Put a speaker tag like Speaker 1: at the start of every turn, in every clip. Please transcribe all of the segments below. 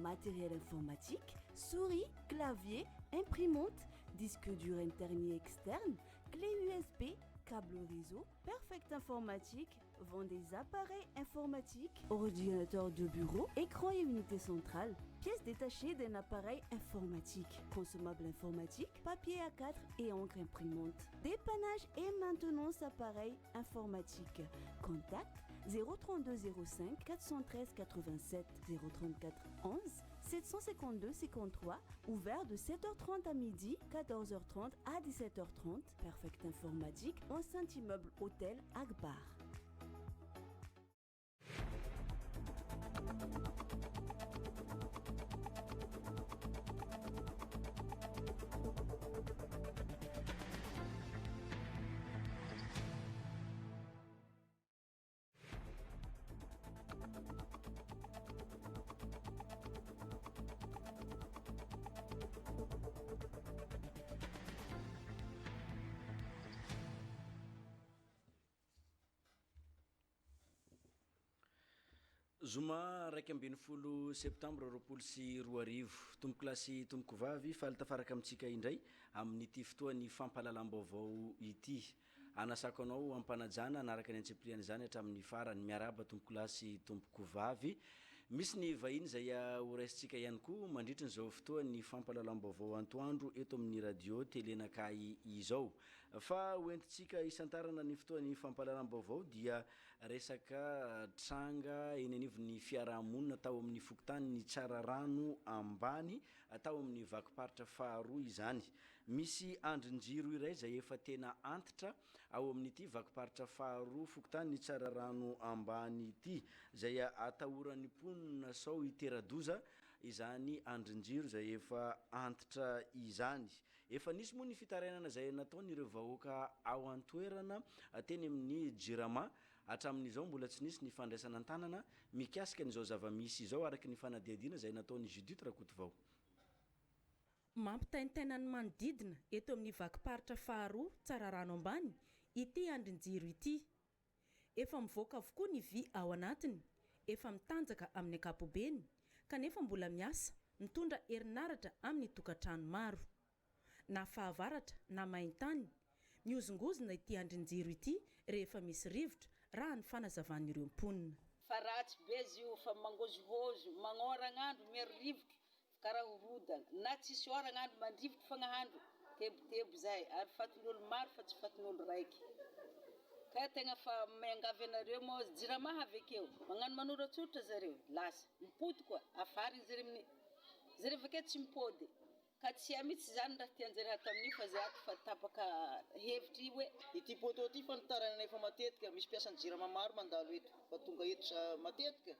Speaker 1: matériel informatique, souris, clavier, imprimante, disque dur interne et externe, clé USB, câble réseau. Perfect Informatique vend des appareils informatiques, ordinateurs de bureau, écran et unité centrale, pièces détachées d'un appareil informatique, consommables informatiques, papier A4 et encre imprimante. Dépannage et maintenance appareils informatiques. Contact 03205 413 87 034 11 752 53, ouvert de 7h30 à midi, 14h30 à 17h30. Perfect Informatique, enceinte immeuble hôtel Agbar.
Speaker 2: Zoma 2 septembre 2024 tomboko lasy tomboko vavy fa tafaraka amitsika indray amin'ity fotoany fampahalalam-baovao ity anasako anao ampanajana anaraka ny antsepliany zany hatramin'ny farany miaraba tomboko lasy tomboko vavy misy ny vahiny zay horaisitsika ihany koa mandritra n'izao fotoany fampahalalam-baovao antoandro eto amin'ny radio telenakay izao fa hoentitsika isantarana ny fotoany fampahalalam-baovao dia resaka tranga eny anivon'ny fiarahamonina atao amin'ny fokotany ny tsara rano ambany atao amin'ny vakiparitra faharoa izany misy andrin-jiro iray zay efa tena antitra ao amin'ity vakiparitra faharoa fokotany ny tsara rano ambany ity zay atahoran'ny mponina sao iteradoza izany andrin-jiro zay efa antitra izany efa nisy moa ny fitarainana zay nataon'ireo vahoaka ao antoerana teny amin'ny Jirama hatramin'izao mbola tsy nisy ny fandraisana an-tanana mikasika n'izao zava-misy izao araky ny fanadihadiana zay nataon'ny Judith Rakotovao.
Speaker 3: Mampitaintainany manodidina eto amin'ny vakiparitra faharoa tsara rano ambany ity andrin-jiro ity efa mivoaka avokoa ny vy ao anatiny efa mitanjaka amin'ny ankapobeny kanefa mbola miasa mitondra herinaratra amin'ny tokantrano maro na fahavaratra na maintany miozongozona ity andrin-jiro ity rehefa misy rivotra raha ny fanazavan'ireo mponina
Speaker 4: fa ratsy be izy io fa mangozovozo magnoragn'andro miary rivotra karaha horodana na tsisy oragn'andro mandrivotra fagnahandro tebotebo zay ary fatin'olo maro fa tsy fatin'olo raiky ka tegna fa miangavy anareo moa Jirama avekeo magnano manoratsotra zareo lasa mipody koa afary zareo avake tsy mipody ka tsy amitsy zany raha tianjare atao amin'io fa zay ato fa tapaka hevitry hoe ity poto ty fanitaranay fa matetika misy piasan'ny Jirama maro mandalo eto fa tonga eto matetika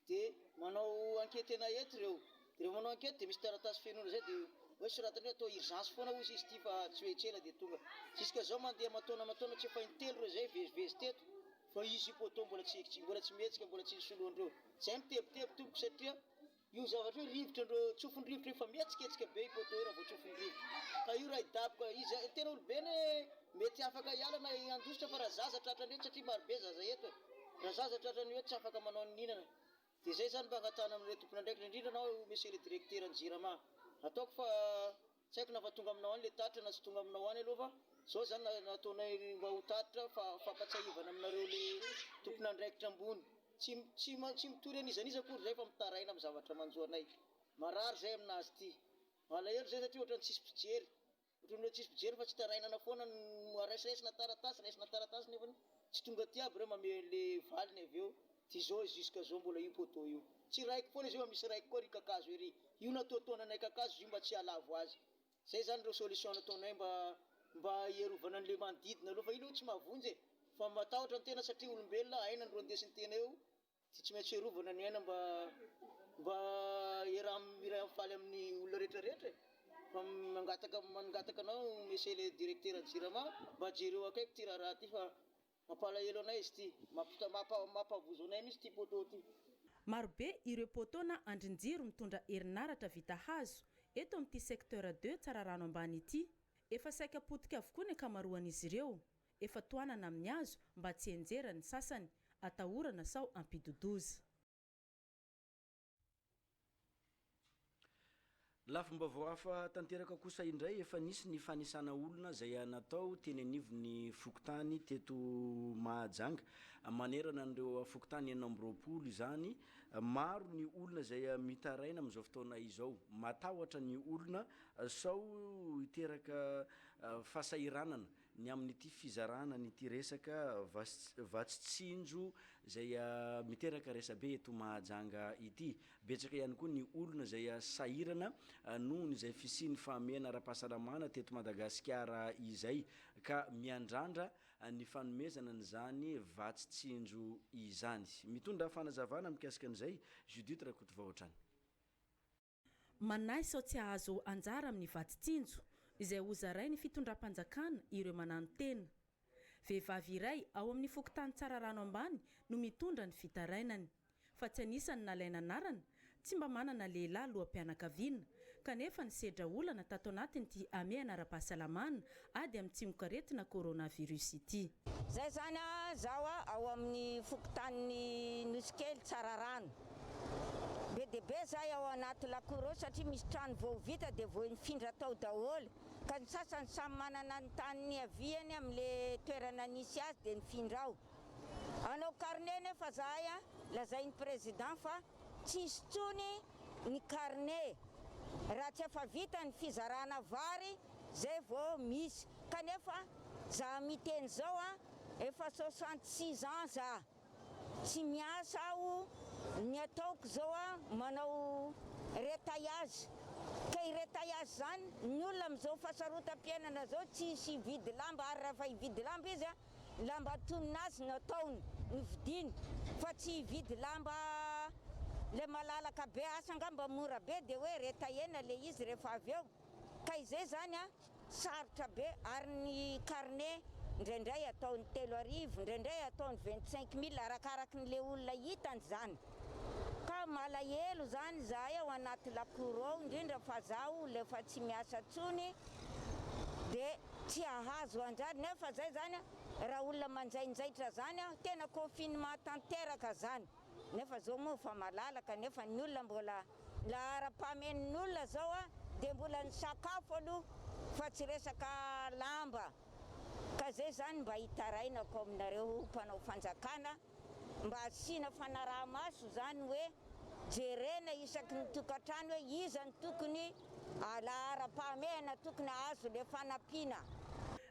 Speaker 4: de manao ankety ana eto reo manao ankety de misy taratasy fenona zay de hoe soratany atao urgence foana ozy izy ty fa tsy hoetrela de tonga jusqu'à zao mandeha matona tsy efa intelo reo zay vezivezy teto fa izy poto mbola tsy metsika mbola tsy nisoloandreo zay mitebotebo tompoko satria io zavatra hoe rivotrandreo tsofony rivotra efa mietsiketsika be poto raha vao tsofony rivotra ka io raha idaboka izy tena olobeny mety afaka ialana andositra fa raha zaza tratrany eto satria marobe zaza eto raha zaza tratrany eto tsy afaka manao ninana de zay zany mba agnatana amin'ireo tompona ndraiky indrindra anao monsieur le directeur ny Jirama ataoko fa tsy haiko na fa tonga aminao any le tatra na tsy tonga aminao any aloha fa zao zany nataonay mba ho tatra fa fampatsahivana aminareo le tompona ndraikitra ambony tsy mitory anizaniza akory zay fa mitaraina amin'ny zavatra manjoanay marary zay aminazy ty alahelo zay satria ohatrany tsisy pijery ohatrany tsisy pijery fa tsy tarainana foana raisiraisina taratasy nefa tsy tonga ty aby reo mame le valiny aveo ty zao jusqu'à zao mbola io poto io tsy raiky foana izy io misy raiky koa ry kakazo ery io nataotaonanay kakazo io mba tsy halavo azy zay zany reo solution nataonay mba hierovana an'le manodidina aloha fa io tsy mahavonjy fa matahotra ny tena satria olombelona aina ndro andesiny tena eo tsy maintsy hierovana ny aina mba iray faly amin'ny olona rehetrarehetra fa mangataka anao monsieur le directeur ny Jirama mba jereo akaiky ty raha ty fa mampalahelo anay izy ty mampavozo anay mihitsy ty poto ty.
Speaker 3: Marobe ireo poto na andrin-jiro mitondra herinaratra vita hazo eto amin'ity secteur 2 tsara rano ambany ity efa saika potika avokoa ny ankamaroan'izy ireo efa toanana amin'ny hazo mba tsy enjera ny sasany atahorana sao ampidodoza.
Speaker 2: Lafim-baovao hafa tanteraka kosa indray efa nisy ny fanisana olona zay natao teny anivony fokotany teto Mahajanga manerana an'ireo fokotany 420 izany. Maro ny olona zay mitaraina amin'izao fotoana izao, matahotra ny olona sao hiteraka fahasahiranana ny amin'ity fizarana nyity resaka vatsitsinjo zay miteraka resabe eto Mahajanga ity. Betsaka ihany koa ny olona zay sahirana noho izay fisiany fahamiana ara-pahasalamana teto Madagasikara izay ka miandrandra ny fanomezana n'izany vatsitsinjo izany. Mitondra fanazavana mikasika an'izay Judith Rakotovahoatrany.
Speaker 3: Manahy sao tsy ahazo anjara amin'ny vatsitsinjo izay hozaray ny fitondram-panjakana ireo manano tena. Vehivavy iray ao amin'ny fokotany Tsararano ambany no mitondra ny fitarainany, fa tsy anisany nalaina anarana, tsy mba manana lehilahy loham-pianakaviana kanefa ny sedra olana tato anatiny ity ame anara-pahasalamana ady amin'ny tsimok'aretina coronavirus ity.
Speaker 5: Zay zany zaho ao amin'ny fokotany Nosikely Tsararano. Be dia be zaho ao anaty lakoro satria misy trano vao vita dia vao nifindra tao daholo, ka ny sasany samy manana ny tany aviany amin'ile toerana nisy azy dia nifindra ao. Anao carnet nefa zahay lazain'ny président fa tsisy tsony ny carnet raha tsy efa vita ny fizarana vary zay vao misy. Kanefa za miteny zao efa 66 ans za tsy miasa aho, ny ataoko zao manao retaillages. Ka i retaillages zany ny olona amin'izao fahasarotam-piainana zao tsisy vidy lamba, ary raha fa hividy lamba izy lamba toninazy nataony nividiny fa tsy vidy lamba le malalaka be, asa angamba mora be dia hoe retaillaina le izy rehefa avy eo. Ka izay zany sarotra be, ary ny carnet indraindray ataony 3,000, indraindray ataony 25,000 arakaraky n'le olona hitany zany. Ka malahelo zany zahay ao anaty lakoro ao, indrindra fa zaho lefa tsy miasa tsony dia tsy ahazo anjara. Nefa zay zany raha olona manjainjaitra zany tena confinement tanteraka zany. Nefa zao moa fa malalaka, nefa ny olona mbola ara-pahamen'ny olona zao dia mbola ny sakafo aloha fa tsy resaka lamba. Ka zay zany mba hitarainako aminareo mpanao fanjakana, mba asiana fanaraha-maso zany hoe jerena isaky ny tokantrano hoe iza ny tokony ara-pahamehana tokony azo le fanampiana.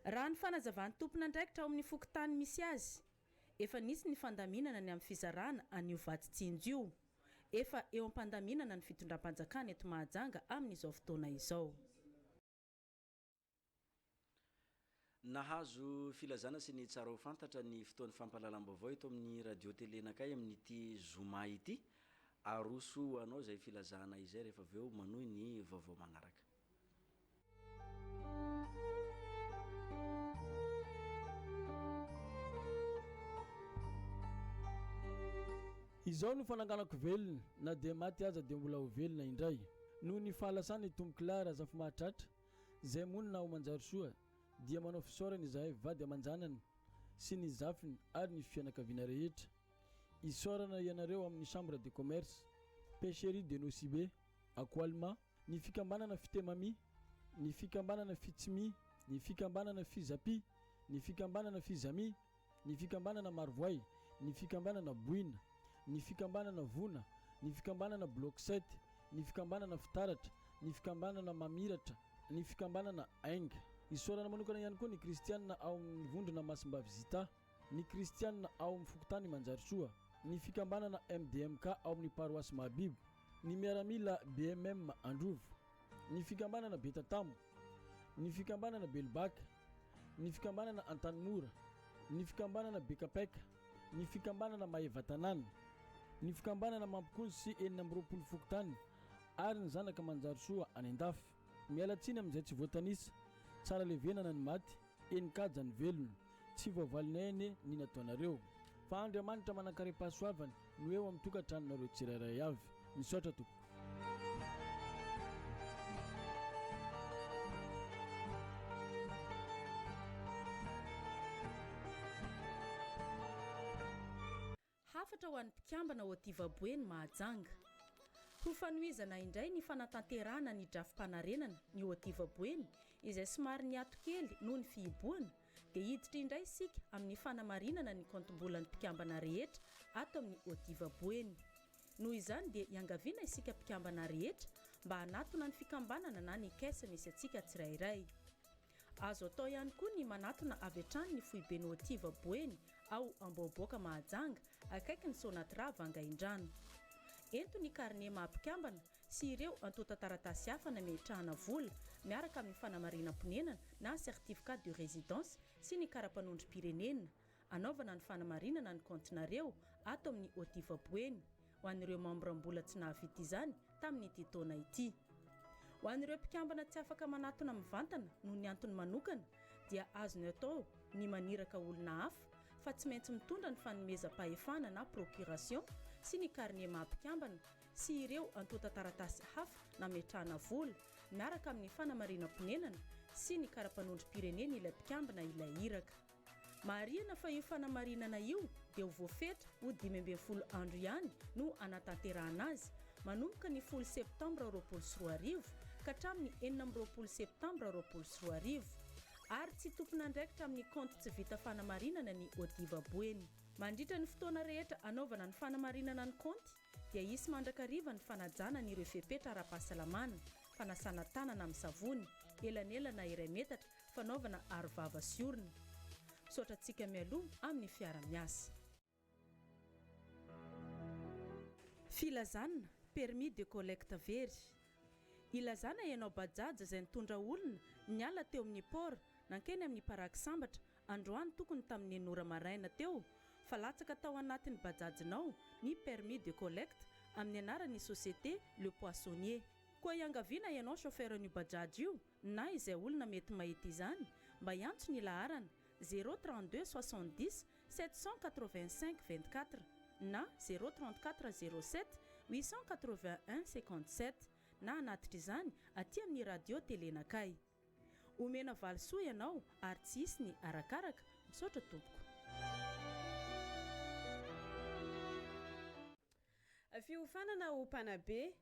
Speaker 3: Raha ny fanazavan'ny tompona andraikitra ao amin'ny fokotany misy azy, efa nisy ny fandaminana ny amin'ny fizarana an'io vatsitsinjo io. Efa eo am-pandaminana ny fitondram-panjakana eto Mahajanga amin'izao fotoana izao.
Speaker 2: Nahazo filazana sy ny tsara ho fantatra ny fotoan'ny fampahalalam-baovao eto amin'ny radio télé nakay amin'ity Zoma ity. Aroso anao zay filazana izay rehefa avy eo manohy ny vaovao magnaraka.
Speaker 6: Izao no fananganako velona, na dia maty aza dia mbola ho velona indray. Noho ny fahalasana tompoko lahy Razafy Mahatratra zay monina ao Manjarisoa dia manao fisaorana izahay vady aman-janany sy ny zafiny ary ny fianakaviana rehetra. Isaorana ianareo amin'ny chambre de commerce, pêcherie de Nosibé, Akoalma, ny fikambanana Fitemami, ny fikambanana Fitsimi, ny fikambanana Fizapi, ny fikambanana Fizami, ny fikambanana Marvoay, ny fikambanana Boina, ny fikambanana Vona, ny fikambanana Bloc 7, ny fikambanana Fitaratra, ny fikambanana Mamiratra, ny fikambanana Ainga. Isaorana manokana ihany koa ny kristianina ao amin'ny vondrona Masimba Vizita, ny kristianina ao amin'ny fokotany Manjarisoa, ny fikambanana MDMK ao amin'ny paroasy Mahabibo, ny miaramila BMM Androvo, ny fikambanana Betatamo, ny fikambanana Belbaka, ny fikambanana Antanimora, ny fikambanana Bekapeka, ny fikambanana Maevatanana, ny fikambanana Mampikony sy 420 fokotany ary ny zanaka Manjarisoa any Andafy. Mialatsiny amin'izay tsy voatanisa, tsara levenana ny maty, enikajy ny velona, tsy voavalinay eny ny nataonareo. Fa Andriamanitra manan-kare-pahasoavany no eo amin'ny tokantranonareo tsirairay avy. Misaotra tompoko.
Speaker 3: Hafatra ho an'ny mpikambana ao Ativaboeny Mahajanga. ho fanoizana indray ny fanatanterahana ny drafim-panarenana ny Otivaboeny izay somary niatokely noho ny fihiboana dia hiditra indray isika amin'ny fanamarinana ny kontombolan'ny mpikambana rehetra ato amin'ny Otivaboeny. Noho izany dia iangaviana isika mpikambana rehetra mba hanatona ny fikambanana na ny kaisa misy atsika tsirairay. Azo atao ihany koa ny manatona avy hatrany ny foibeny Otivaboeny ao Amboaboaka Mahajanga akaiky ny Sonatra Vangaindrano. Ento ny karne maha-mpikambana sy ireo antota taratasy hafa nametrahana vola miaraka amin'ny fanamarinam-ponenana na certificat de résidence sy ny karapanondrom-pirenena anaovana ny fanamarinana ny kontinareo ato amin'ny Otivaboeny ho an'ireo membram-bola tsy nahavita izany tamin'ity taona ity. Ho an'ireo mpikambana tsy afaka manatona mivantana noho ny antony manokana dia azony atao ny maniraka olona hafa fa tsy maintsy mitondra ny fanomezam-pahefana na procuration sy ny karne maha-mpikambana sy ireo antota taratasy hafa nametrahana vola miaraka amin'ny fanamarinam-ponenana sy ny karapanondrom-pirenena ilay mpikambana ilay iraka. Marihana fa io fanamarinana io dia ho voafetra ho 15 andro ihany no anatanterahana azy manomboka ny 10 septambra 2024 ka hatramin'ny 14 septambra 2024 ary tsy tompona andraikitra amin'ny konto tsy vita fanamarinana ny Otivaboeny. Mandritra ny fotoana rehetra anaovana ny fanamarinana ny konty dia isy mandrakariva ny fanajana n'ireo fepetra ara-pahasalamana, fanasana tanana amin'ny savony, elanelana iray metatra, fanaovana arovava sy orona. Misaotra antsika mialoha amin'ny fiara-miasa. Filazana permis de collecte very. Ilazana ianao bajaja izay nitondra olona niala teo amin'ny port nankeny amin'ny paraky sambatra androany tokony tamin'ny enora maraina teo fa latsaka tao anatin'ny bajajinao ny permis de collecte amin'ny anaran'ny société Le Poissonnier. Koa iangaviana ianao chauffeuran'io bajaj io na izay olona mety mahita izany mba hiantso ny laharana 032 70 785 24 na 034 07 881 57 na anatitra izany aty amin'ny radio telenakay. Omena valisoa ianao ary tsy hisy ny arakaraka. Misaotra tompoko.
Speaker 7: Fiofanana ho mpanabe.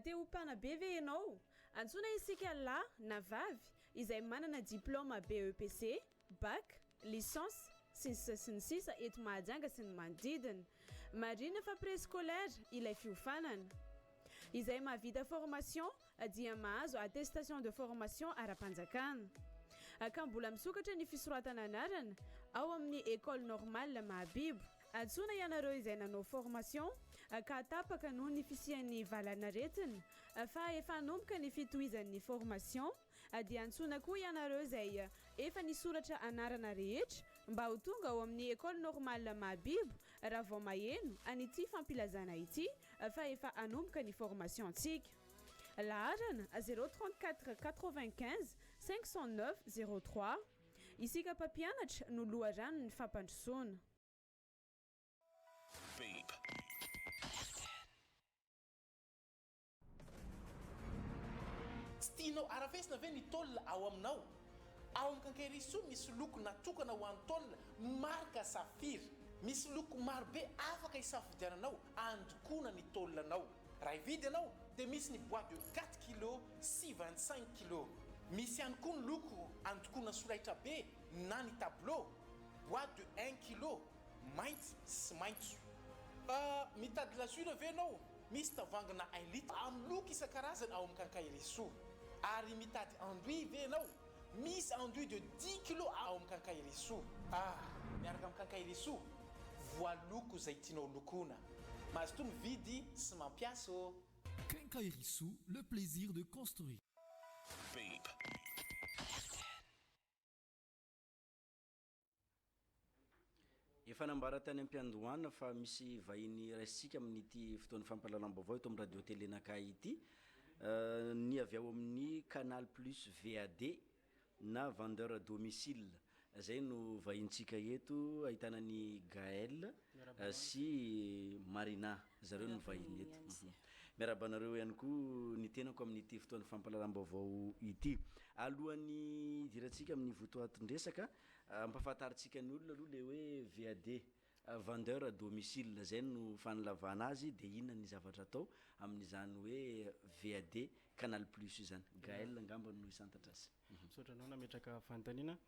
Speaker 7: Te ho mpanabe ve ianao? Antsoina isika lahy na vavy izay manana diplôma BEPC, bac, licence, sy ny sisa eto Mahajanga sy ny manodidina. Marina fa préscolaire ilay fiofanana. Izay mahavita formation dia mahazo attestation de formation ara-panjakana. Ka mbola misokatra ny fisoratana anarana ao amin'ny école normale Mahabibo. Antsoina ianareo izay nanao formation ka tapaka noho ny fisian'ny valanaretina fa efa nomboka ny fitohizan'ny formation dia antsoina koa ianareo izay efa nisoratra anarana rehetra mba ho tonga ao amin'ny école normale Mahabibo raha vao maheno an'ity fampilazana ity fa efa anomboka ny formation antsika. Laharana 034 95 509 03. Isika mpampianatra no loharano ny fampandrosoana.
Speaker 8: Stianao arafesina ve ny taolina ao aminao? Ao amin'ny Kankerisoa misy loko natokana ho an'ny taolina marika safira. Misy loko maro be afaka isafidiananao andokona ny taolinanao. Raha hividy ianao dia misy ny boîte de 4 kg sy 25 kg. Misy ihany koa ny loko andokona solaitra be na ny tableau, boîte de 1 kg, mainty sy maitso. Mitady lazura ve ianao? Misy tavangana 1 litre amin'ny loko isan-karazany ao amin'ny Kankerisoa. Ary mitady enduit ve ianao? Misy enduit de 10 kg ao amin'ny Kankerisoa. Miaraka amin'ny Kankerisoa, voaloko izay tianao lokona. Mahazo toa mividy sy mampiasa.
Speaker 9: Kankerisoa, le plaisir de construire.
Speaker 2: Efa nambara tany am-piandohana fa misy vahiny raisitsika amin'ity fotoan'ny fampahalalam-baovao eto amin'ny radio telenakay ity. Ny avy ao amin'ny Canal Plus VAD na vendeur à domicile. Zay no vahintsika eto, ahitana ny Gaël sy Marina, zareo no vahiny eto. Miarabanareo ihany koa ny tenako amin'ity fotoan'ny fampahalalam-baovao ity. Alohan'ny dirantsika amin'ny votoatondresaka, ampahafantaritsika ny olona aloha le hoe VAD. vendeur à domicile zay no fanalavana azy de inona ny zavatra atao amin'izany hoe VAD Canal Plus io zany. Gaël ngamba no isantatra azy.
Speaker 10: Misaotra anao nametraka fanontaniana.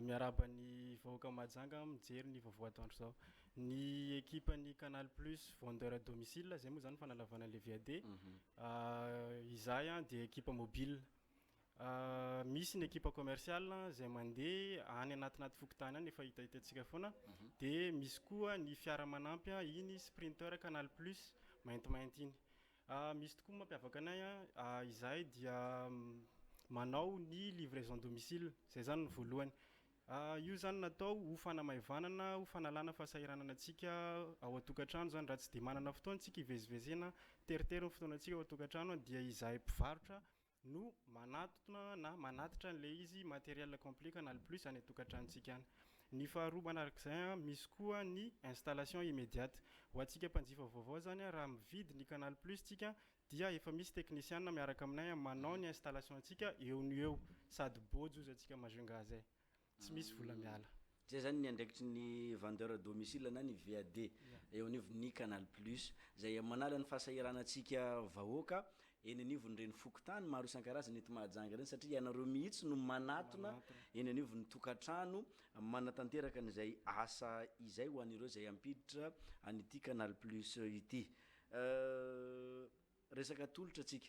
Speaker 10: Miaraba ny vahoaka Mahajanga mijery ny vaovao atoandro zao. Ny équipe-ny Canal Plus vendeur à domicile zay moa zany fanalavana le VAD. Izay de équipe mobile. Misy ny équipe commerciale zay mandeha any anatinaty fokotany any efa hitahitantsika foana. De misy koa ny fiara manampy iny Sprinter Canal Plus maintimainty iny. Misy tokoa mampiavaka anay izay dia manao ny livraison domicile zay zany ny voalohany. Io zany natao ho fanamaivanana ho fanalana fahasahiranana antsika ao an-tokantrano zany raha tsy de manana fotoana antsika hivezivezena teritery ny fotoanantsika ao an-tokantrano dia izahay mpivarotra no manatona na manatitra an'le izy matériel complet Canal Plus any an-tokantranontsika any. Ny faharoa manarak'izay misy koa ny installation immédiate ho antsika mpanjifa vaovao zany raha mividy ny Canal Plus tsika dia efa misy technicien miaraka aminay manao ny installation antsika eo ny eo sady bojo izy antsika mazonga zay tsy misy vola miala.
Speaker 2: Zay zany ny andraikitry ny vendeur à domicile na ny VAD eo anivony Canal Plus zay manala ny fahasahiranantsika vahoaka eny anivon'ireny fokotany maro isan-karazany eto Mahajanga reny satria ianareo mihitsy no manatona eny anivon'ny tokantrano manatanteraka an'izay asa izay ho an'ireo zay ampiditra an'ity Canal Plus ity. Resaka tolotra atsika.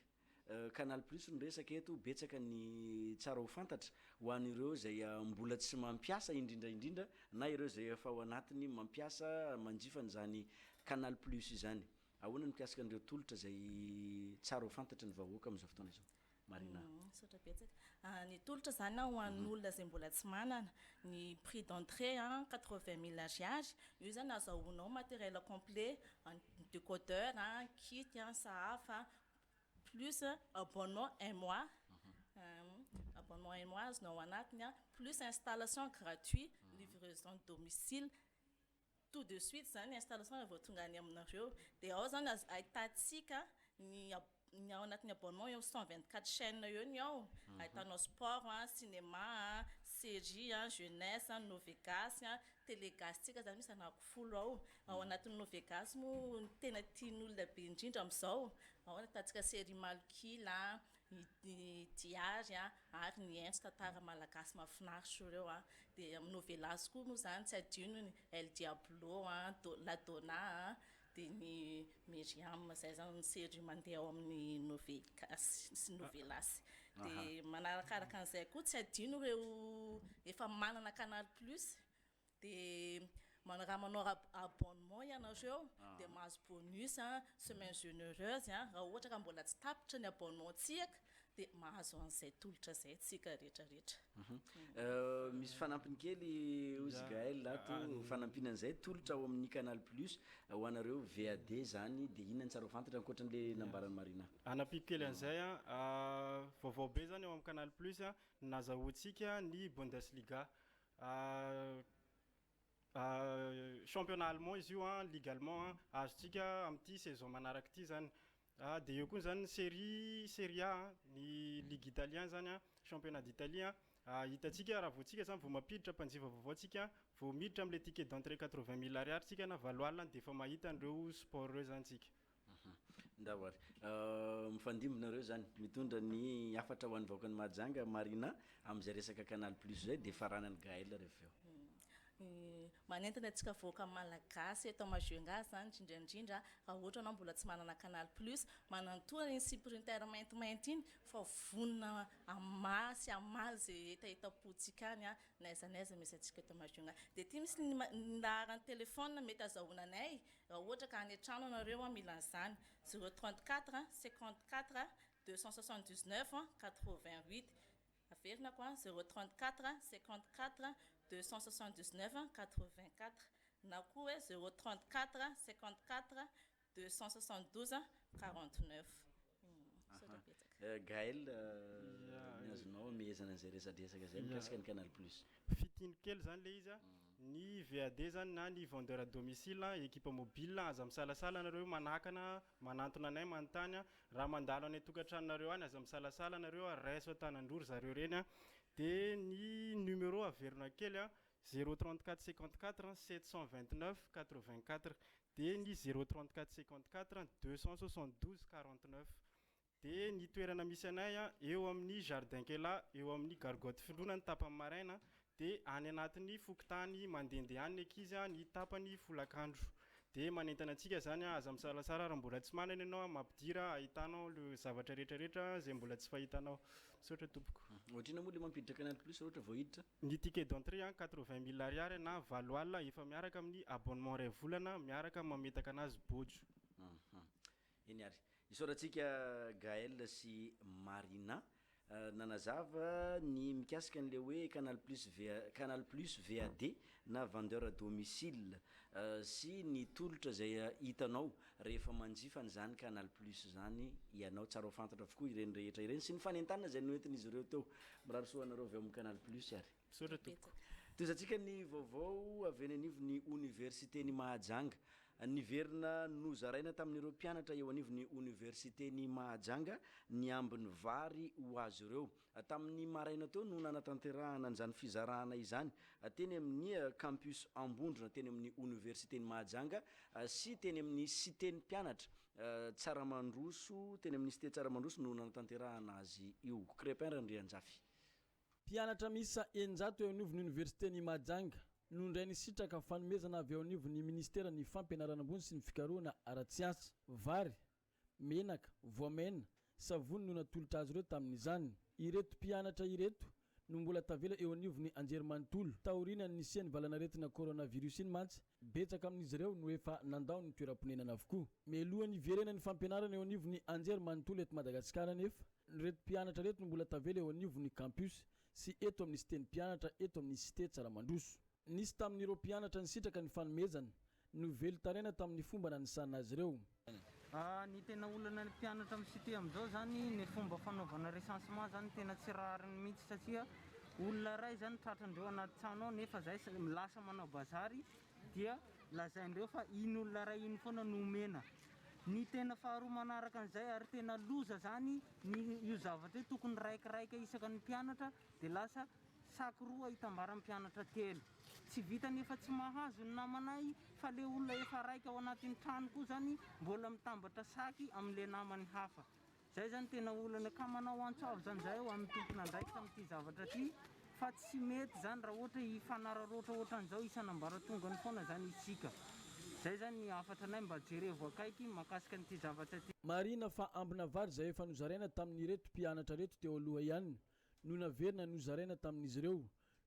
Speaker 2: Canal Plus no resaka eto betsaka ny tsara ho fantatra ho an'ireo zay mbola tsy mampiasa indrindra na ireo zay efa ao anatiny mampiasa manjifany zany Canal Plus izany. Ahoana ny mikasika an'ireo tolotra zay tsara ho fantatra ny vahoaka amin'izao fotoana izao. Marina.
Speaker 11: Misaotra betsaka. Ny tolotra zany ho an'olona zay mbola tsy manana ny prix d'entrée 80 000 ariary. Io zany azahoanao matériel complet, décodeur, kit, sahafa plus abonnement 1 mois. Abonnement 1 mois azonao anatiny plus installation gratuit, livraison domicile tout de suite zany installation vao tonga any aminareo. De ao zany ahitantsika ny ao anatin'ny abonnement eo 124 chaînes eo ny ao. Ahitanao sport, cinéma, série, jeunesse, novegas, télégastika zany misy anaky 10 ao. Ao anatin'ny novegas mo tena tian'olona be indrindra am'izao. Ao ahitantsika série Malkila, ny diary ary ny endry tantara malagasy mahafinaritra ireo de amin'ny novelas koa moa zany tsy adino ny El Diablo, La Donna de ny Myriam zay zany ny série mandeha ao amin'ny novelas sy novelas. De manarakaraka an'izay koa tsy adino ireo efa manana Canal Plus de raha manao abonnement ianareo de mahazo bonus semaine généreuse raha ohatra ka mbola tsy tapitra ny abonnement tsika de mahazo an'izay tolotra zay tsika rehetrarehetra.
Speaker 2: Misy fanampiny kely ozy Gaël ato fanampinan'izay tolotra ao amin'ny Canal Plus ho anareo VAD zany de inona ny tsara ho fantatra ankoatran'le nambarany Marina.
Speaker 10: Anampiko kely an'izay vaovao be zany ao amin'ny Canal Plus nazahoantsika ny Bundesliga. Championnat allemand izy io ligue allemand azontsika amin'ity saison manaraka ity zany. De eo koa zany série A ny ligue italien zany championnat d'Italie hitantsika raha voantsika zany vao mampiditra mpanjifa vaovao tsika vao miditra am'le ticket d'entrée 80 000 ariary tsika na valo alina de efa mahita an'ireo sport reo zany tsika.
Speaker 2: Ndavary. Mifandimbinareo zany mitondra ny afatra ho an'ny vahoakan'ny Mahajanga Marina am'izay resaka Canal Plus zay de faranany Gaël reveo.
Speaker 11: Manentana antsika vahoaka malagasy eto Majunga zany indrindra raha ohatra anao mbola tsy manana Canal Plus manantoana ny Sprinter maintimainty iny fa vonona amasy amaly zay etapotsika any naizanaiza misy antsika eto Majunga. De ty misy ny laharan'ny telefona mety azahoananay raha ohatra ka any an-trano anareo mila an'izany 034 54 279 88 averina koa 034 54 279 84 na koa 034 54 272 49.
Speaker 2: Gaël azonao mihezana an'izay resadresaka zay mikasika ny Canal Plus.
Speaker 10: Fitiny kely zany le izy ny VAD zany na ny vendeur à domicile équipe mobile aza misalasala anareo manakana manantona anay manontany raha mandalo any tokantranonareo any aza misalasala anareo raiso an-tanandrory zareo reny de ny numéro averina kely 034 54 729 84 dia ny 034 54 272 49 dia ny toerana misy anay a eo amin'ny jardin kela eo amin'ny gargote filona ny tapany maraina dia any anatin'ny fokotany mandehandeha any ankizy a ny tapany folakandro dia manentana antsika zany a aza misalasara raha mbola tsy manana ianao mampidira ahitanao le zavatra rehetrarehetra zay mbola tsy fahitanao misaotra tompoko
Speaker 2: ohatrina moa le mampiditra canal plus ohatra voahiditra
Speaker 10: ny ticket d'entrée 80 000 ariary na 7 alina efa miaraka amin'ny abonnement ray volana miaraka mametaka anazy bojo
Speaker 2: eny ary isaorantsika Gaël sy Marina nanazava ny mikasika an'le hoe canal plus VAD na vendeur à domicile sy ny tolotra zay hitanao rehefa manjifany zany canal plus zany ianao tsara ho fantatra avokoa ireny rehetra ireny sy ny fanentanana zay noentin'izy ireo teo mirary soanareo avy amin'ny canal plus ary
Speaker 10: misaotra tompoko
Speaker 2: tozatsika ny vaovao avy any anivon'ny université ny Mahajanga niverina nozaraina tamin'ireo mpianatra eo anivon'ny université ny Mahajanga ny ambiny vary ho azy ireo tamin'ny maraina teo no nanatanterahana an'izany fizarahana izany teny amin'ny campus Ambondrona teny amin'ny université ny Mahajanga sy teny amin'ny cité ny mpianatra Tsaramandroso teny amin'ny cité Tsaramandroso no nanatanterahana azy io Crépin Randrianjafy
Speaker 6: mpianatra misa 100 eo anivon'ny université ny Mahajanga nondray ny sitraka fanomezana avy eo anivon'ny ministera ny fampianarana ambony sy ny fikarohana ara-tsiansa vary menaka voamena savony no natolotra azy ireo tamin'izany ireto mpianatra ireto no mbola tavela eo anivon'ny anjerimanontolo taorina ny nisian'ny valanaretina coronavirus iny mantsy betsaka amin'izy ireo no efa nandao ny toeram-ponenana avokoa mialohan'ny iverena ny fampianarana eo anivon'ny anjerimanontolo eto Madagasikara nefa reto mpianatra reto no mbola tavela eo anivon'ny campus sy eto amin'ny cité ny mpianatra eto amin'ny cité Tsaramandroso nisy tamin'ireo mpianatra ny sitraka ny fanomezana no velotaraina tamin'ny fomba nanisana azy ireo
Speaker 12: ny tena olana ny mpianatra amin'ny cité amin'izao zany ny fomba fanaovana recensement zany tena tsy rariny mihitsy satria olona ray zany tratrandreo anaty trano ao nefa zay lasa manao bazary dia lazaindreo fa iny olona ray iny foana no omena ny tena faharoa manaraka an'izay ary tena loza zany io zavatra hoe tokony raikiraika isaka ny mpianatra dia lasa saky roa hitambara mpianatra telo tsy vita nefa tsy mahazo ny namanay fa le olona efa raika ao anatin'ny trano koa zany mbola mitambatra saky amin'le namany hafa zay zany tena olana ka manao antsoavy zany zay eo amin'ny tompona andraikitra amin'ity zavatra ty fa tsy mety zany raha ohatra hifanararoatra ohatran'izao isanambaratongany foana zany isika zay zany ny afatra anay mba jerevo akaiky makasika n'ity zavatra ty
Speaker 6: marina fa ambina vary zay efa nozaraina tamin'ny reto mpianatra reto teo aloha ihany no naverina nozaraina tamin'izy ireo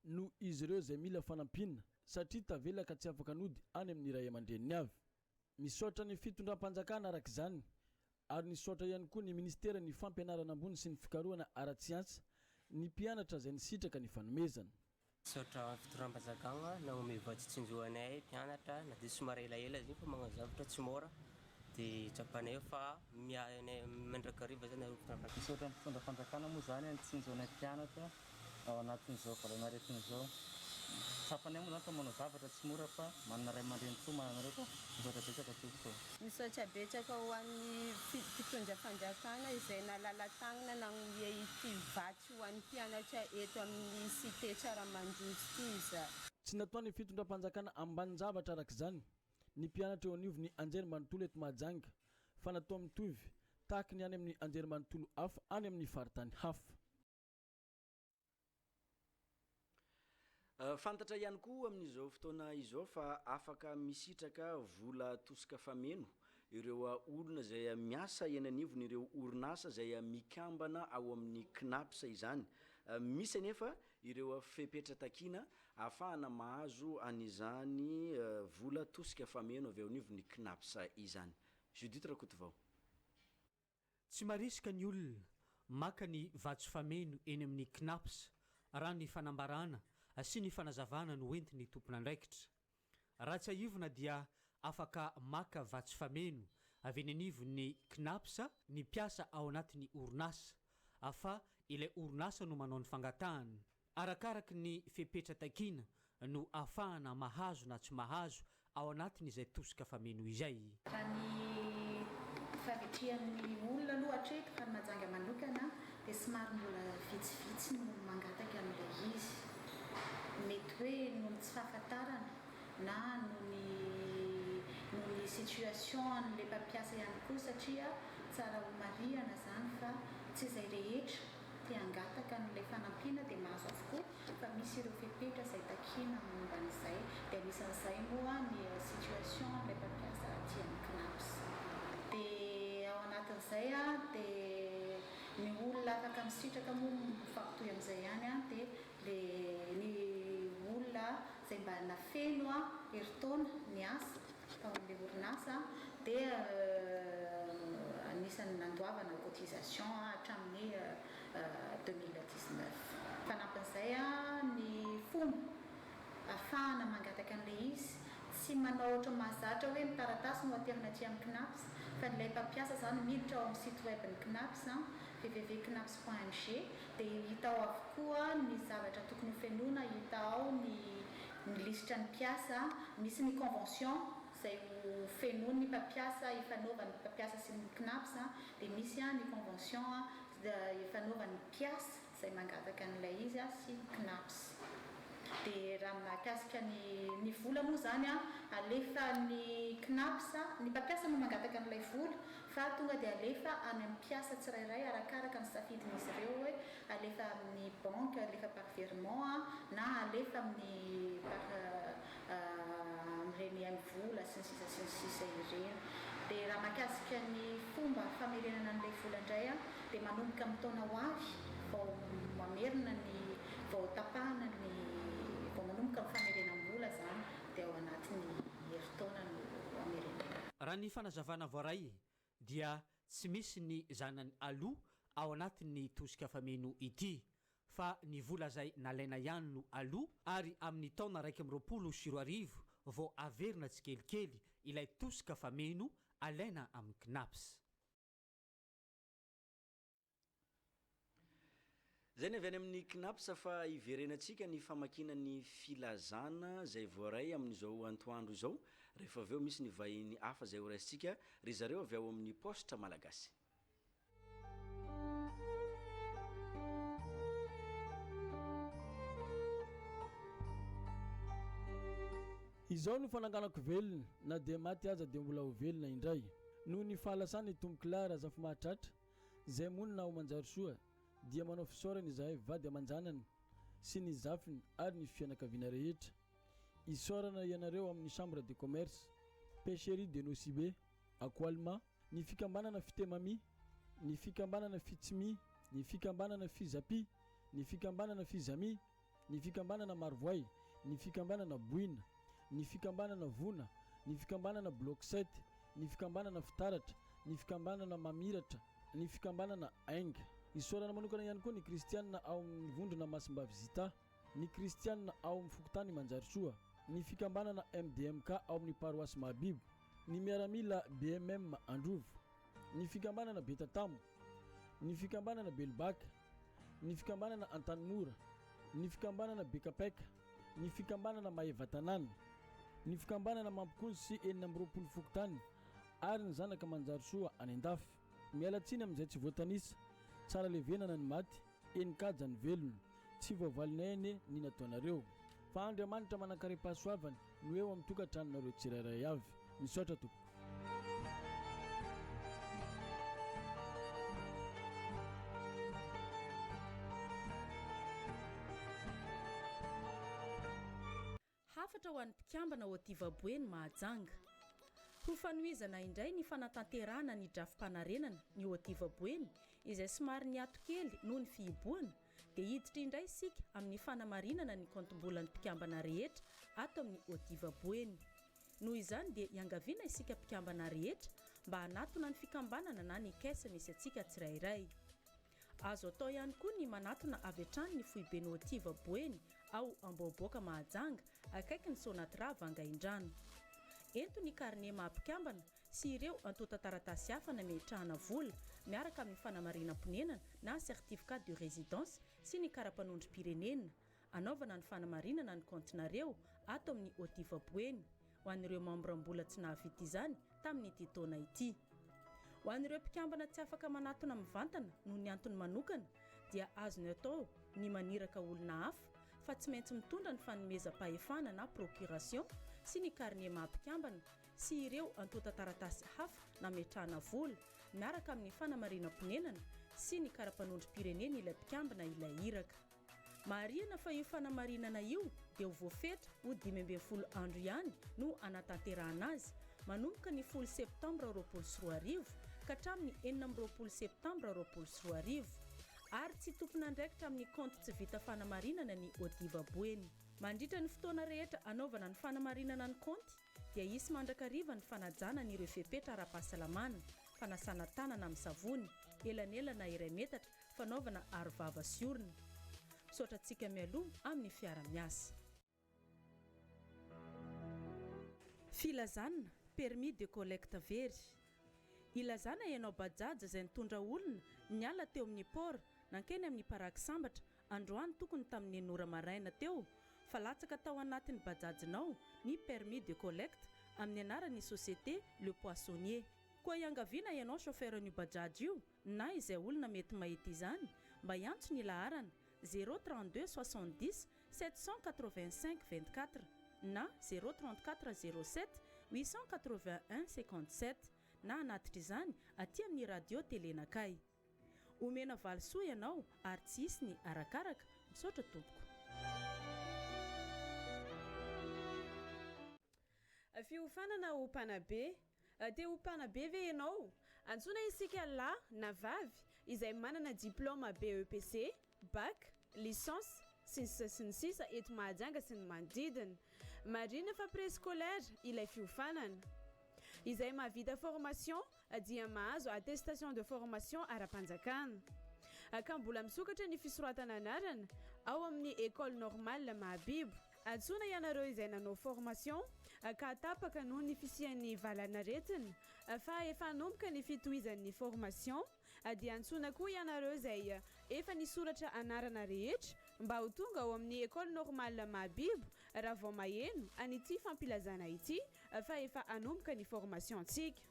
Speaker 6: no izy ireo zay mila fanampina satria tavelaka tsy afaka nody any amin'ny ray aman-dreniny avy misaotra ny fitondram-panjakana araka izany ary nisaotra ihany koa ny ministera ny fampianarana ambony sy ny fikarohana ara-tsiansa ny mpianatra zay nisitraka ny fanomezana
Speaker 13: misaotra fitondram-panjakana Naomi Vatsitsinjoanay mpianatra na dia somary elaela izy fa magnano zavatra tsy mora dia tsapanay fa mandrakariva zany
Speaker 12: misaotra ny fitondram-panjakana moa zany antsinjoanay mpianatra ao anatin'izao valanaretin'izao tsapanay moa zany fa manao zavatra tsy mora fa manana ray aman-dreny koa manareo fa misaotra betsaka tompoko
Speaker 14: misaotra betsaka ho an'ny fitondra fanjakana izay nalala tagnana nanomia ity vatsy ho an'ny mpianatra eto amin'ny cité Tsaramandroso ty za
Speaker 6: tsy nataony fitondram-panjakana ambanin-javatra araka izany ny mpianatra eo anivon'ny anjerimanontolo eto Mahajanga fa natao mitovy tahaka ny any amin'ny anjerimanontolo hafa any amin'ny faritany hafa
Speaker 2: fantatra ihany koa amin'izao fotoana izao fa afaka misitraka vola tosika fameno ireo olona zay miasa eny anivony ireo orinasa zay mikambana ao amin'ny CNAPS izany misy anefa ireo fepetra takina ahafahana mahazo an'izany vola tosika fameno avy ao anivony CNAPS izany Judith Rakotovao
Speaker 15: tsy marisika ny olona maka ny vatso fameno eny amin'ny CNAPS raha ny fanambarana sy ny fanazavana no entiny tompona andraikitra raha tsy aivona dia afaka maka vatso fameno avy eny anivon'ny CNAPS ny mpiasa ao anatin'ny orinasa afa ilay orinasa no manao ny fangatahany arakaraka ny fepetra takina no afahana mahazo na tsy mahazo ao anatin'izay tosika fameno izay
Speaker 16: ny favitrian'ny olona aloha hatreto fa ny Mahajanga manokana dia somary mbola vitsivitsy no mangataka amin'ilay izy mety hoe noho ny tsy fahafantarana na noho ny situation an'le mpampiasa ihany koa satria tsara ho marihana zany fa tsy izay rehetra te hangataka n'ilay fanampiana dia mahazo avokoa fa misy ireo fepetra izay takina momba an'izay dia anisan'izay moa ny situation an'ilay mpampiasa aty amin'ny CNAPS. Dia ao anatin'izay dia ny olona afaka misitraka moa mifampitohy amin'izay ihany dia ny olona izay mba nafeno heritaona ny asa tao amin'ilay orinasa dia anisany nandoavana cotisation hatramin'ny 2019. Fanampin'izay ny fomba ahafahana mangataka an'ilay izy tsy manao ohatra mahazatra hoe mitaratasy no aterina aty amin'ny CNAPS fa nilay mpampiasa zany miditra ao amin'ny site web ny CNAPS www.cnaps.ng dia hita ao avokoa ny zavatra tokony ho fenona, hita ao ny lisitra ny mpiasa, misy ny convention izay ho fenony ny mpampiasa ifanaovany mpampiasa sy ny CNAPS dia misy ny convention ifanaovany mpiasa izay mangataka an'ilay izy sy CNAPS. Dia raha mahakasika ny vola moa zany alefa ny CNAPS ny mpampiasa no mangataka an'ilay vola fa tonga dia alefa any amin'ny mpiasa tsirairay arakaraka ny safidin'izy ireo hoe alefa amin'ny banque, alefa par virement na alefa amin'ny amin'ireny any vola sy ny sisa ireny. Dia raha mahakasika ny fomba famerenana an'ilay vola indray dia manomboka amin'ny taona ho avy vao mamerina ny vao tapahana ny vao manomboka ny famerenam-bola zany dia ao anatin'ny heritaona no amerenana.
Speaker 15: Raha ny fanazavana voaray dia tsy misy ny zanany aloha ao anatin'ny tosika fameno ity fa ny vola zay nalaina ihany no aloha ary amin'ny taona 2024 vao averina tsikelikely ilay tosika fameno alaina amin'ny CNAPS.
Speaker 2: Zay ny avy any amin'ny CNAPS fa iverenantsika ny famakinany filazana izay voaray amin'izao antoandro izao rehefa avy eo misy ny vahiny hafa izay ho raisitsika ry zareo avy ao amin'ny postre malagasy.
Speaker 6: Izao no fananganako velona na dia maty aza dia mbola ho velona indray noho ny fahalasany Tombo Clara azafy mahatratra izay monina ho manjary soa dia manao fisaorana izahay vady aman-janany sy ny zafiny ary ny fianakaviana rehetra. Isaorana ianareo amin'ny chambre de commerce, pêcherie de Nosibé, Akoalma, ny fikambanana Fitemami, ny fikambanana Fitsimi, ny fikambanana Fizapi, ny fikambanana Fizami, ny fikambanana Marvoay, ny fikambanana Boina, ny fikambanana Vona, ny fikambanana Bloc 7, ny fikambanana Fitaratra, ny fikambanana Mamiratra, ny fikambanana Ainga. Isaorana manokana ihany koa ny kristianina ao amin'ny vondrona Masimba Vizita, ny kristianina ao amin'ny Fokotany Manjarisoa, ny fikambanana MDMK ao amin'ny paroasy Mahabibo, ny miaramila BMM Androvo, ny fikambanana Betatamo, ny fikambanana Belbaka, ny fikambanana Antanimora, ny fikambanana Bekapeka, ny fikambanana Maevatanana, ny fikambanana Mampikonsy sy 420 Fokotany ary ny zanaka Manjarisoa any Andafy. Mialatsiny amin'izay tsy voatanisa, tsara levenana ny maty, enikajany velona, tsy voavalinay eny ny nataonareo. Fa Andriamanitra manankare-pahasoavany no eo amin'ny tokantranonareo tsirairay avy. Misaotra tompoko.
Speaker 3: Hafatra ho an'ny mpikambana Otivaboeny Mahajanga. Ho fanoizana indray ny fanatanterahana ny drafim-panarenana ny Otivaboeny izay somary niato kely noho ny fihiboana dia hiditra indray isika amin'ny fanamarinana ny kontombolan'ny mpikambana rehetra ato amin'ny Otivaboeny. Noho izany dia iangaviana isika mpikambana rehetra mba hanatona ny fikambanana na ny kaisa misy atsika tsirairay. Azo atao ihany koa ny manatona avy hatrany ny foibeny Otivaboeny ao Amboaboaka Mahajanga akaiky ny Sonatra Vangaindrano. Ento ny karne maha-mpikambana sy ireo antota taratasy hafa na metrahana vola miaraka amin'ny fanamarinam-ponenana na certificat de résidence sy ny karapanondrom-pirenena. Anaovana ny fanamarinana ny kontinareo ato amin'ny Otivaboeny ho an'ireo membram-bola tsy nahavita izany tamin'ity taona ity. Ho an'ireo mpikambana tsy afaka manatona mivantana noho ny antony manokana dia azony atao ny maniraka olona hafa fa tsy maintsy mitondra ny fanomezam-pahefana na procuration sy ny carnet mampikambana sy ireo antota-taratasy hafa nametrahana vola miaraka amin'ny fanamarinam-ponenana sy ny karapanondrom-pirenena ilay mpikambana ilay iraka. Marihana fa io fanamarinana io dia ho voafetra ho 15 andro ihany no anatanterahana azy manomboka ny 10 septambra 2024 ka hatramin'ny 14 septambra 2024 ary tsy tompona andraikitra amin'ny compte tsy vita fanamarinana ny Odiva Boeny. Mandritra ny fotoana rehetra anaovana ny fanamarinana ny compte dia isy mandrakariva ny fanajana n'ireo fepetra ara-pahasalamana, fanasana tanana amin'ny savony, elanelana iray metatra, fanaovana arovava sy orona. Misaotra antsika mialoha amin'ny fiara-miasa. Filazana permis de collecte very. Ilazana ianao bajaj izay nitondra olona niala teo amin'ny port nankeny amin'ny paraky sambatra androany tokony tamin'ny enora maraina teo fa latsaka tao anatin'ny bajajinao ny permis de collecte amin'ny anaran'ny société Le Poissonnier. Koa iangaviana ianao chauffeuran'io bajaj io na izay olona mety mahita izany mba iantso ny laharana 032 70 785 24 na 034 07 881 57 na anatitra izany aty amin'ny radio telenakay. Omena valisoa ianao ary tsy isy ny arakaraka. Misaotra tompoko.
Speaker 7: Fiofanana ho mpanabe. Te ho mpanabe ve ianao? Antsoina isika lahy na vavy izay manana diplôma BEPC, bac, licence, sy ny sisa eto Mahajanga sy ny manodidina. Marina fa préscolaire ilay fiofanana. Izay mahavita formation dia mahazo attestation de formation ara-panjakana. Ka mbola misokatra ny fisoratana anarana ao amin'ny école normale Mahabibo. Antsoina ianareo izay nanao formation ka tapaka noho ny fisian'ny valanaretina fa efa nomboka ny fitohizan'ny formation dia antsoina koa ianareo izay efa nisoratra anarana rehetra mba ho tonga ao amin'ny école normale Mahabibo raha vao maheno an'ity fampilazana ity fa efa anomboka ny formation antsika.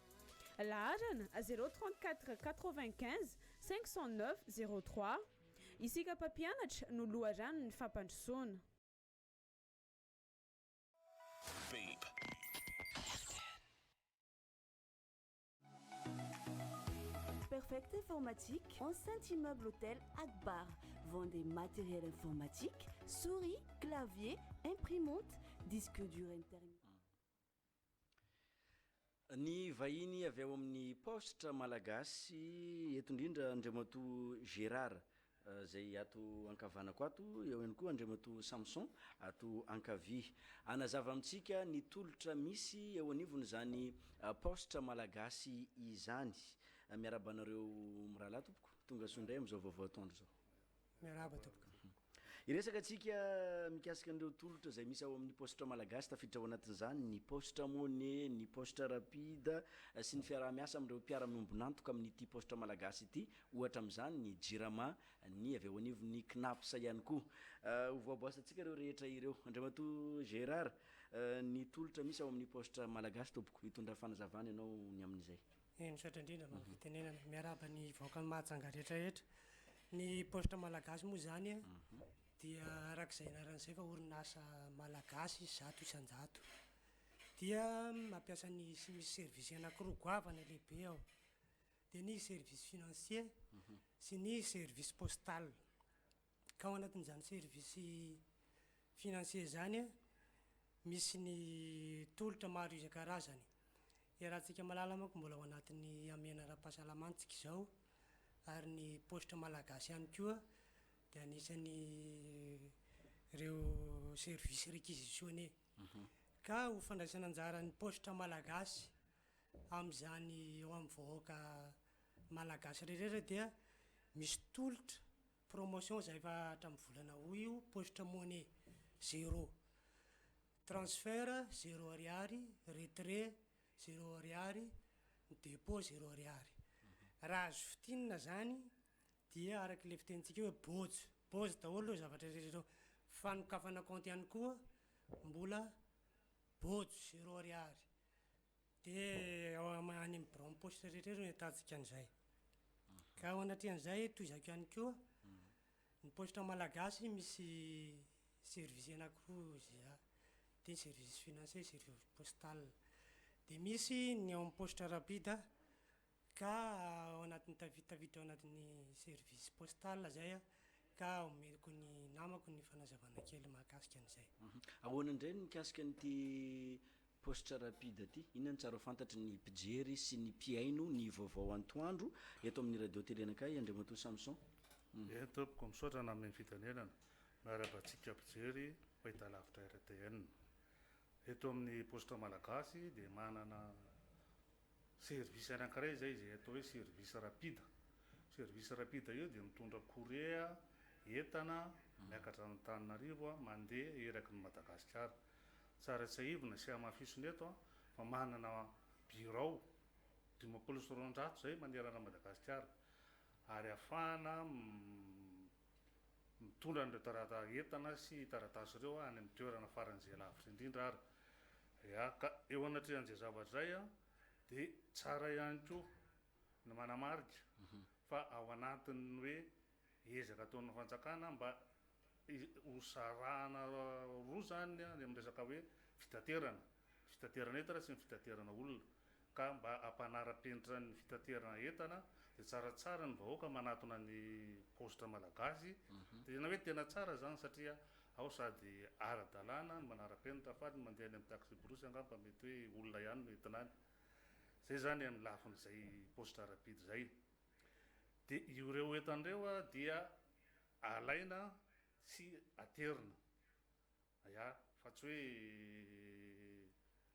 Speaker 7: Laharana 034 95 509 03. Isika mpampianatra no loharano ny fampandrosoana.
Speaker 1: Perfect Informatique, enceinte immeuble hôtel Akbar, vend des matériels informatiques, souris, clavier, imprimante, disque dur interne.
Speaker 2: Ny vahiny avy ao amin'ny poste malagasy eto indrindra Andriamato Gérard zay ato ankavanako ato eo ihany koa Andriamato Samson ato ankavia anazava amintsika ny tolotra misy eo anivony zany poste malagasy izany. Miaraba anareo mirahalahy tompoko tonga sondray am'izao vaovao atoandro zao.
Speaker 17: Miaraba tompoko.
Speaker 2: Iresaka antsika mikasika an'ireo tolotra izay misy ao amin'ny poste malagasy tafiditra ao anatin'izany ny poste monnaie, ny poste rapide sy ny fiaraha-miasa amin'ireo mpiara-miombonantoka amin'ity poste malagasy ity ohatra amin'izany ny Jirama, ny avy ao anivony Knaps ihany koa. Hovoaboasantsika ireo rehetra ireo. Andriamato Gérard, ny tolotra misy ao amin'ny poste malagasy tompoko hitondra fanazavana ianao ny amin'izay.
Speaker 17: Misaotra indrindra no fitenenana miaraba ny vahoaka ny Mahajanga rehetrarehetra. Ny poste malagasy moa zany dia arak'izay anaran'izay fa orinasa malagasy zato isan-jato. Dia mampiasa ny misy service anankiroa goavana lehibe ao. Dia ny service financier sy ny service postal. Ka ao anatin'izany service financier zany misy ny tolotra maro isan-karazany. Rahantsika malala manko mbola ao anatin'ny amena ara-pahasalamantsika izao ary ny poste malagasy ihany koa dia anisany ireo service réquisitionné. Ka ho fandraisana anjara ny poste malagasy amin'izany eo amin'ny vahoaka malagasy rehetra dia misy tolotra promotion izay efa hatramin'ny volana ho io poste monnaie 0, transfert 0 ariary, retrait 0 ariary, dépôt 0 ariary. Raha azo fitinina zany dia araka le fitenitsika hoe bojo daholo aloha zavatra rehetra fanokafana compte ihany koa mbola bojo 0 ariary. Dia ao any amin'ny bureau poste rehetra no ahitatsika an'izay. Ka ao anatrehan'izay toy izako ihany koa ny poste malagasy misy service anankiroa izy a de ny service financier service postal de misy ny ao amin'ny poste rapide ka ao anatin'ny taviditra ao anatin'ny service postal zay a ka omeriko ny namako ny fanazavana kely mahakasika an'izay.
Speaker 2: Ahoana indray mikasika an'ity poste rapide ty inona ny tsara fantatry ny mpijery sy ny mpiaino ny vaovao antoandro eto amin'ny radio télé anakay Andriamatoa Samson.
Speaker 18: Tompoko misaotra na amin'ny fitanenana miarabantsika mpijery fahita lavitra RTN. Eto amin'ny poste malagasy dia manana service anankiray zay zay atao hoe service rapide. Service rapide io dia mitondra courrier entana miakatra an'Antananarivo mandeha eraky ny Madagasikara. Tsara tsy aivina sy amafisony eto fa manana bureau 200 zay manerana Madagasikara ary afahana mitondra an'ireo tarata entana sy taratasy ireo any amin'ny toerana faran'izay lavitra indrindra ary. Ka eo anatrehan'izay zavatra zay a dia tsara ihany koa ny manamarika fa ao anatin'ny hoe ezaka ataon'ny fanjakana mba hosarahana roa zany amin'ny resaka hoe fitaterana entana sy ny fitaterana olona ka mba hampanara-penitra ny fitaterana entana dia tsaratsara ny vahoaka manatona ny poste malagasy tena hoe tena tsara zany satria ao sady ara-dalàna ny manara-penitra fa ny mandeha any amin'ny taxi borosy angamba mety hoe olona ihany no entina any. Zay zany amin'ny lafin'izay poste rapide zay. Dia ireo entan'ireo a dia alaina sy aterina fa tsy hoe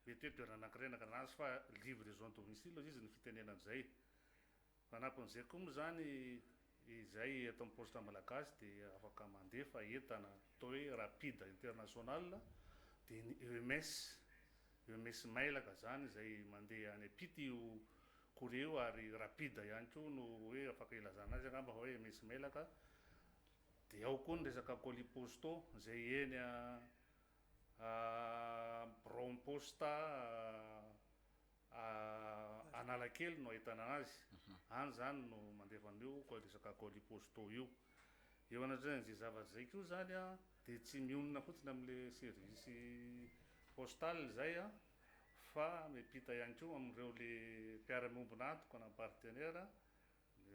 Speaker 18: mety hoe toerana anankiray nakanazy fa livraison domicile izy ny fitenenan'izay. Fanampin'izay koa moa zany izay eto amin'ny poste malagasy dia afaka mandefa entana atao hoe rapide international dia ny EMS mailaka zany izay mandeha any ampity io courrier io ary rapide ihany koa no hoe afaka ilazana azy angamba hoe EMS mailaka. Dia ao koa ny resaka colis postaux izay eny bureau poste Analakely no ahitana azy any zany no mandefa an'io resaka colis postaux io. Eo anatrehan'izay zavatra zay koa zany a dia tsy mionona fotsiny amin'le service postal zay a fa miampita ihany koa amin'ireo le mpiara-miombona antoka na partenaire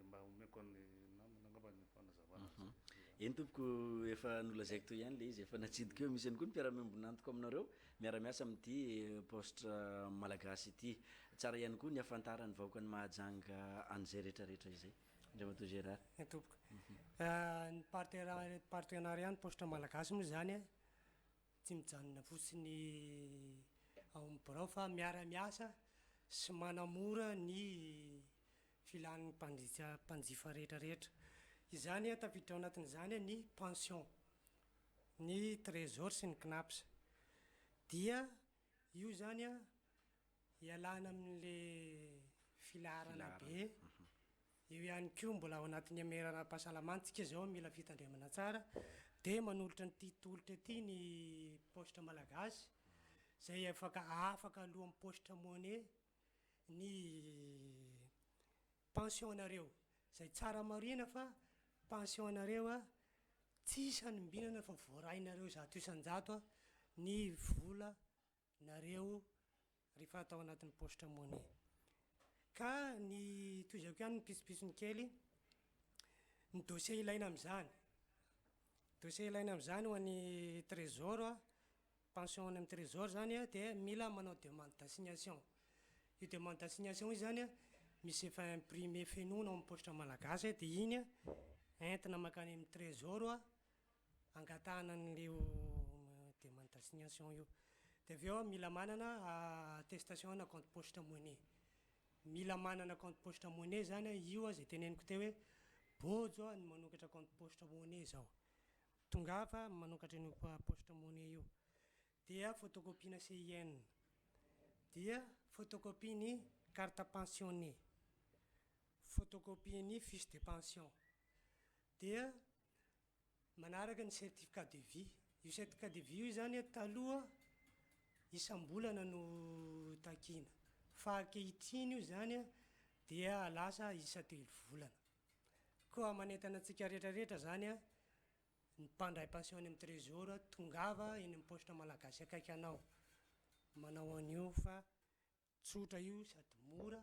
Speaker 18: mba omeko ny namana angamba ny fanazavana.
Speaker 2: Eny tompoko efa nolazaiko toy ihany le izy efa natsidika eo misy ihany koa ny mpiara-miombona antoka aminareo miara-miasa amin'ity poste malagasy ity. Tsara ihany koa ny afantarany vahoaka ny mahajanga an'izay rehetrarehetra izay. Andriamatoa Gérard.
Speaker 17: Tompoko ny partenariat ny poste malagasy moa zany tsy mijanona fotsiny ao amin'ny birao fa miara-miasa sy manamora ny filan'ny mpanjifa rehetrarehetra. Izany tafiditra ao anatin'izany ny pension, ny trésor sy ny CNAPS. Dia io zany ialana amin'le filarana be. Io ihany koa mbola ao anatin'ny ameranam-pahasalamantsika zao mila fitandremana tsara dia manolotra nyity tolotra ity ny poste malagasy zay afaka alohan'ny poste monnaie ny pensionnareo zay tsara marina fa pensionnareo tsy isany-binana fa voarainareo zato isan-jato ny vola nareo rehefa atao anatin'ny poste monnaie. Ka ny toizako ihany ny pisipisiny kely ny dossier ilaina amin'izany. Dossier ilaina amin'izany ho an'ny trésor pension amin'ny trésor zany dia mila manao demande d'assignation. Io demande d'assignation io zany misy efa imprimé fenona amin'ny poste malagasy dia iny entina makany amin'ny trésor angatahana an'leo demande d'assignation io. Dia avy eo mila manana attestation na compte poste monnaie. Mila manana compte poste monnaie zany io zay teneniko teo hoe bojo ny manokatra compte poste monnaie zao. Tongafa manokatra io poste monnaie io. Dia photocopiena CIN, dia photocopie ny carte pensionnaire, photocopie ny fiche de pension, dia manaraka ny certificat de vie. Io certificat de vie io zany taloha isam-bolana no takina fa ankehitriny io zany dia lasa isa 3 volana. Koa manentana antsika rehetrarehetra zany ny mpandray pension any amin'ny trésor tongava eny amin'ny poste malagasy akaiky anao manao an'io fa tsotra io sady mora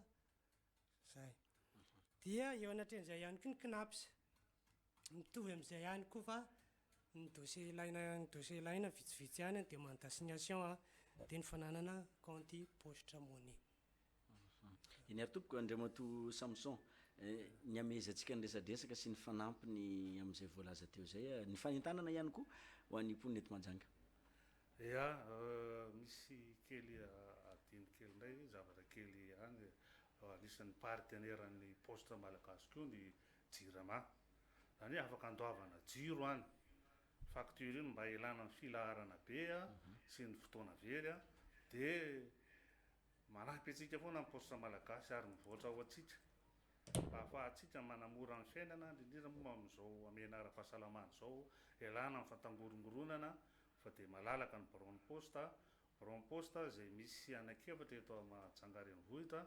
Speaker 17: zay dia eo anatren'izay ihany koa ny knaps mitovy amin'izay ihany koa fa ny dossier ilaina vitsivitsy ihany dia demande d'assignation dia ny fananana compte poste monnaie.
Speaker 2: Iny ary tompoko Andriamato Samson ny amezatsika ny resadresaka sy ny fanampiny amin'izay voalaza teo zay ny fanentanana ihany koa ho an'ny mponina eto Manjanga.
Speaker 18: Ya misy kely adiny kely ndray zavatra kely any anisan'ny partenaire-ny poste malagasy koa ny JIRAMA zany afaka andoavana jiro any facture iny mba ilana ny filaharana be sy ny fotoana very dia manampy atsika foana amin'ny poste malagasy ary mivoatra ho atsika mba ahafahantsika manamora ny fiainana indrindra moa amin'izao amena ara-pahasalamana zao ilana ny fatangorongoronana fa dia malalaka ny bron poste zay misy anakefatra eto Mahajanga renivohitra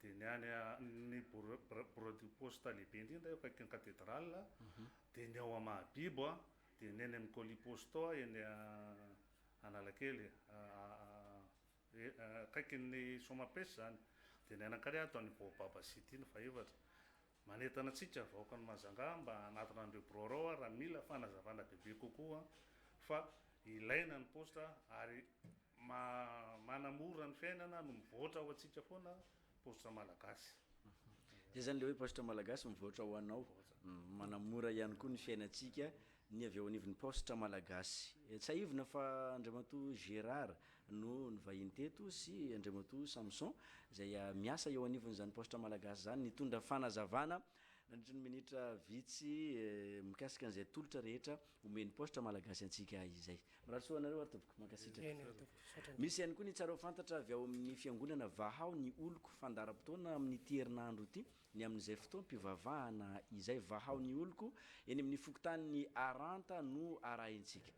Speaker 18: dia ny any ny bureau poste lehibe indrindra akaiky ny cathédrale dia ny ao Mahabibo dia ny any amin'ny coliposto eny Analakely akaiky ny Somapesy zany dia ny anankiray ato any Baobaba City ny faefatra manentana atsika vahoaka ny Mahajanga mba anatona an'ireo borao raha mila fanazavana bebe kokoa fa ilaina ny poste ary manamora ny fiainana no mivoatra ho atsika foana poste malagasy.
Speaker 2: Zay zany le hoe poste malagasy mivoatra ho anao manamora ihany koa ny fiainatsika ny avy ao anivon'ny poste malagasy. Tsy aivina fa Andriamato Gérard no nivahiny teto sy Andriamato Samson zay miasa eo anivon'izany poste malagasy zany nitondra fanazavana nandritry ny minitra vitsy mikasika an'izay tolotra rehetra omeny poste malagasy antsika izay. Mirahasoa anareo ary tompoko mankasitraka. Misy ihany koa ny tsara ho fantatra avy ao amin'ny fiangonana Vahao ny oloko fandaharam-potoana amin'ity herinandro ity ny amin'izay fotoam-pivavahana izay Vahao ny oloko eny amin'ny fokotanin'ny Aranta no arahintsika.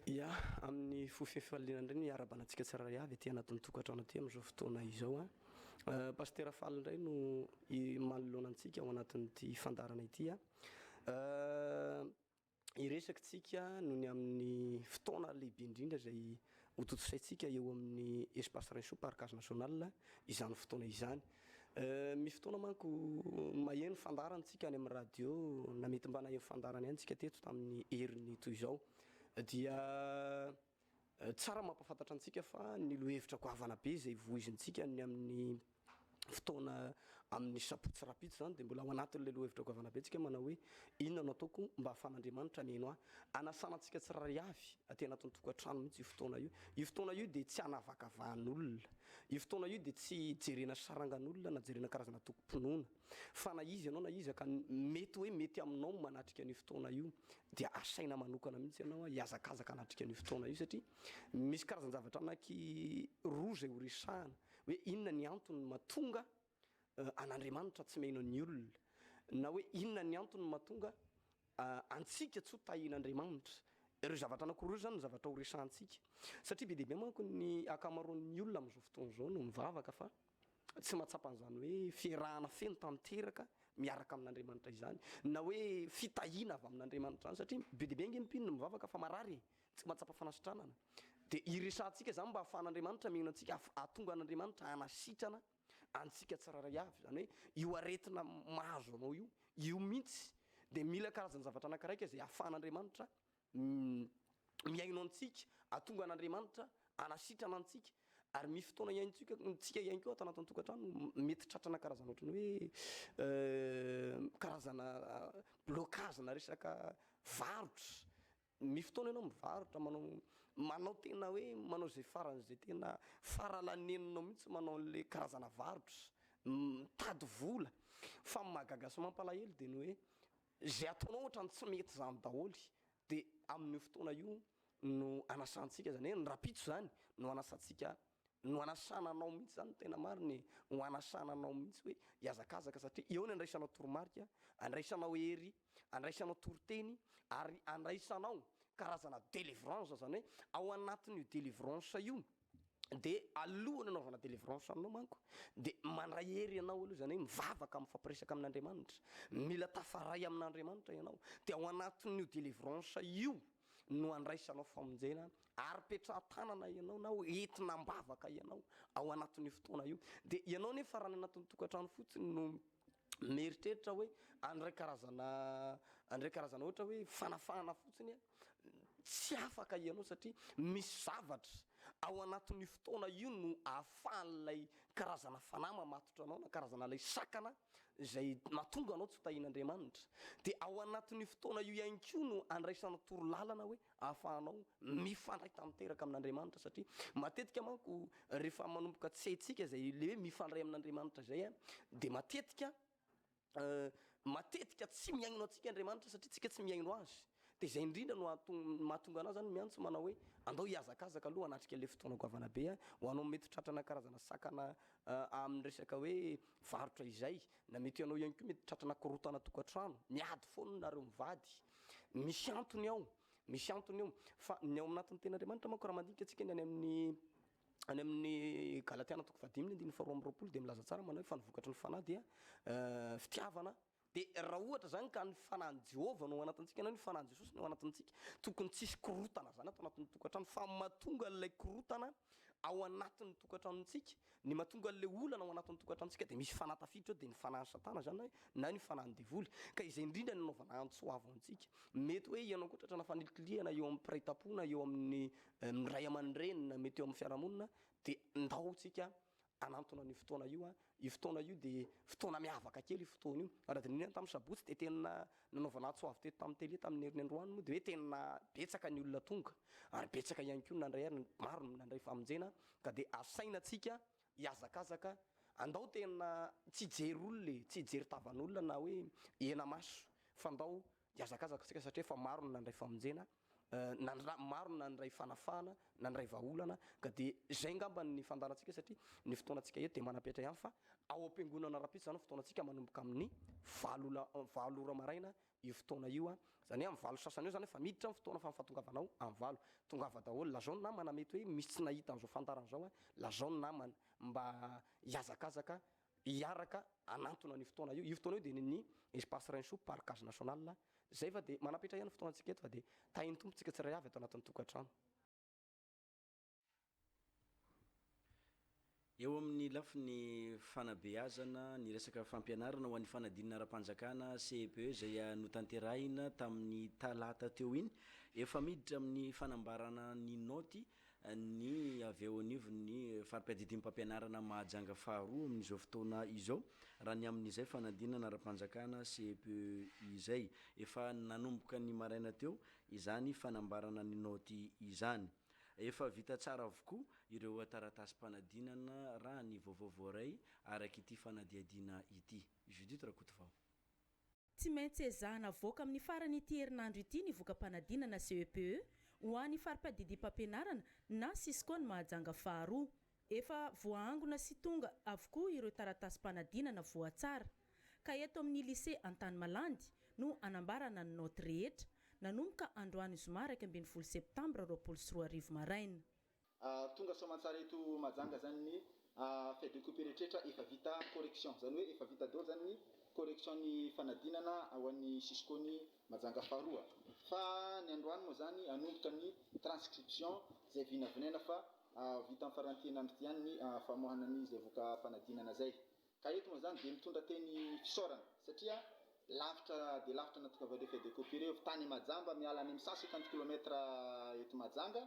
Speaker 19: Ya amin'ny fofefaliana indray ny arabanantsika tsara avy aty anatin'ny tokantrano aty amin'izao fotoana izao Pasteur Fall indray no manoloana antsika ao anatin'ity fandarana ity iresakitsika no ny amin'ny fotoana lehibe indrindra zay hototosaintsika eo amin'ny espace Renso Parcage National izany fotoana izany. Misy fotoana manko maheno fandarantsika any amin'ny radio na mety mba naheno fandarana ihany tsika teto tamin'ny heriny toy izao dia tsara mampafantatra antsika fa ny lohevitra goavana be zay voizintsika ny amin'ny fotoana amin'ny sapotsy rapitsy zany dia mbola ao anatin'le lohevitra goavana be tsika manao hoe inona no ataoko mba ahafan'Andriamanitra neno anasanantsika tsirairay avy aty anatin'ny tokantrano mihitsy io fotoana io fotoana io dia tsy hanavakavahan'olona io fotoana io dia tsy jerena sarangan'olona na jerena karazana tokom-pinoana fa na izy ianao na izy ka mety hoe mety aminao manatrika an'io fotoana io dia asaina manokana mihitsy ianao hiazakazaka hanatrika an'io fotoana io satria misy karazan-javatra anaky roa zay horesahana hoe inona ny antony mahatonga an'Andriamanitra tsy meno ny olona na hoe inona ny antony mahatonga antsika tsy ho tahin'Andriamanitra. Ireo zavatra anankiroa zany ny zavatra horesahantsika satria be dehibe manko ny akamaroan'ny olona amin'izao fotoana izao no mivavaka fa tsy mahatsapa an'izany hoe fiarahana feno tanteraka miaraka amin'Andriamanitra izany na hoe fitahiana avy amin'Andriamanitra izany satria be dehibe nge mpinona mivavaka fa marary tsy mahatsapa fanasitranana dia iresahantsika zany mba ahafahan'Andriamanitra mino antsika ahatonga an'Andriamanitra hanasitrana antsika tsiraray avy zany hoe io aretina mahazo anao io mihitsy dia mila karazany zavatra anankiray zay ahafahan'Andriamanitra miaino antsika ahatonga an'Andriamanitra hanasitrana antsika ary misy fotoana iaintsika ihany koa ato anatin'ny tokantrano mety tratrana karazana ohatrany hoe karazana blocage na resaka varotra misy fotoana ianao mivarotra manao tena hoe manao zay faran'izay tena faralaneninao mihitsy manao an'le karazana varotra mitady vola fa mahagaga sy mampalahelo dia ny hoe zay ataonao ohatrany tsy mety zany daholy dia amin'io fotoana io no anasantsika zany hoe ny rapitso zany no anasantsika no anasananao mihitsy zany tena mariny ho anasananao mihitsy hoe hiazakazaka satria eo ny andraisanao toromarika andraisanao hery andraisanao toroteny ary andraisanao karazana délivrance zany hoe ao anatin'io délivrance io de alohany anaovana délivrance aminao manko de mandray hery ianao aloha zany hoe mivavaka mifampiresaka amin'Andriamanitra, mila tafaray amin'Andriamanitra ianao. De ao anatin'io délivrance io no andraisanao famonjena ary petrahan-tanana ianao na entina mbavaka ianao ao anatin'io fotoana io. De ianao nefa raha ny anatin'ny tokantrano fotsiny no mieritreritra hoe andray karazana ohatra hoe fanafana fotsiny tsy afaka ianao satria misy zavatra ao anatin'io fotoana io no ahafahan'ilay karazana fanahy mamatotra anao na karazana lay sakana zay mahatonga anao tsy hotahin'Andriamanitra. De ao anatin'io fotoana io ihany koa no andraisana torolalana hoe ahafahanao mifandray tanteraka amin'Andriamanitra satria matetika manko rehefa manomboka tsy haitsika zay le hoe mifandray amin'Andriamanitra zay de matetika tsy miaino atsika Andriamanitra satria tsika tsy miaino azy. De zay indrindra no mahatonga anazy zany miantso manao hoe andao hiazakazaka aloha anatrika le fotoana goavana be ho anao mety tratrana karazana sakana amin'ny resaka hoe varotra izay na mety ianao ihany koa mety tratrana korotana tokantrano miady foana nareo mivady misy antony ao fa ny ao anatin'ny ten'Andriamanitra manko raha mandinika atsika ny any amin'ny Galatiana 5:22 de milaza tsara manao hoe fa ny vokatry ny fanahy dia fitiavana. De raha ohatra zany ka ny fanahiny Jehovah no ao anatintsika na ny fanahiny Jesosy no ao anatintsika tokony tsisy korotana zany ato anatin'ny tokantrano fa mahatonga an'ilay korotana ao anatin'ny tokantranontsika ny mahatonga an'ilay olana ao anatin'ny tokantranontsika de misy fanatafiditra ao de ny fanahin'ny satana zany na ny fanahin'ny devoly. Ka izay indrindra ny anaovana antsoavo antsika mety hoe ianao koa tratrana fanilitiliana eo amin'ny piraitapona eo amin'ny ray aman-drenina mety eo amin'ny fiarahamonina de ndao tsika anantona ny fotoana io io fotoana io de fotoana miavaka kely io fotoana io raha de neny tamin'ny sabotsy de tena nanaovana antsoavo teto tamin'ny tele tamin'ny herin'ny androany moa de hoe tena betsaka ny olona tonga ary betsaka ihany koa nandray ary maro nandray famonjena ka de asaina tsika hiazakazaka andao tena tsy jery olona tsy jery tavan'olona na hoe ena maso fa ndao hiazakazaka tsika satria fa maro no nandray famonjena maro nandray fanafana nandray vahaolana ka de zay ngamba ny fandarantsika satria ny fotoanatsika eto de manapitra ihany fa ao am-piangonana rapitra zany fotoanatsika manomboka amin'ny valo ora maraina io fotoana io zany hoe amin'ny valo sasany io zany fa miditra ny fotoana fa mifatongavanao amin'ny valo tongava daholo lazao ny namana mety hoe misy tsy nahita an'izao fantaran'izao lazao ny namana mba hiazakazaka hiaraka anantona ny fotoana io fotoana io de ny espace Rinso parc case national zay fa de manapitra ihany fotoanatsika eto fa de tahiny tompotsika tsiray avy ato anatin'ny tokantrano.
Speaker 2: Eo amin'ny lafiny fanabeazana ny resaka fampianarana ho an'ny fanadinana ara-panjakana CEPE zay notanterahina tamin'ny talata teo iny efa miditra amin'ny fanambarana ny noty ny avy eo anivon'ny farim-piadidim-pampianarana mahajanga faharoa amin'izao fotoana izao raha ny amin'izay fanadinana ara-panjakana CEPE izay efa nanomboka ny maraina teo izany fanambarana ny noty izany. Efa vita tsara avokoa ireo taratasy-panadinana raha ny vaovaovoaray araky ity fanadiadina ity. Judith Rakotovao.
Speaker 3: Tsy maintsy ezahana avoaka amin'ny farany ity herinandro ity ny voka-panadinana CEPE ho an'ny farim-piadidim-pampianarana na sisko ny mahajanga faharoa. Efa voaangona sy tonga avokoa ireo taratasy-panadinana voatsara ka eto amin'ny lycée Antanimalandy no anambarana ny noty rehetra nanomboka androany zoma 12 septambra 2024 maraina.
Speaker 20: Tonga soamantsara eto majanga zany ny fait de copie rehetra efa vita correction zany hoe efa vita daholo zany ny correction ny fanadinana ao an'ny siskony majanga faharoa fa ny androany moa zany anomboka ny transcription zay vinavinaina fa vita amin'ny farantena amty ihany ny famohana ny zay voka fanadinana zay ka eto moa zany de mitondra teny fisaorana satria lavitra de lavitra natokavale fait de copie reo tany Majamba miala any amin'ny 150 km eto Majanga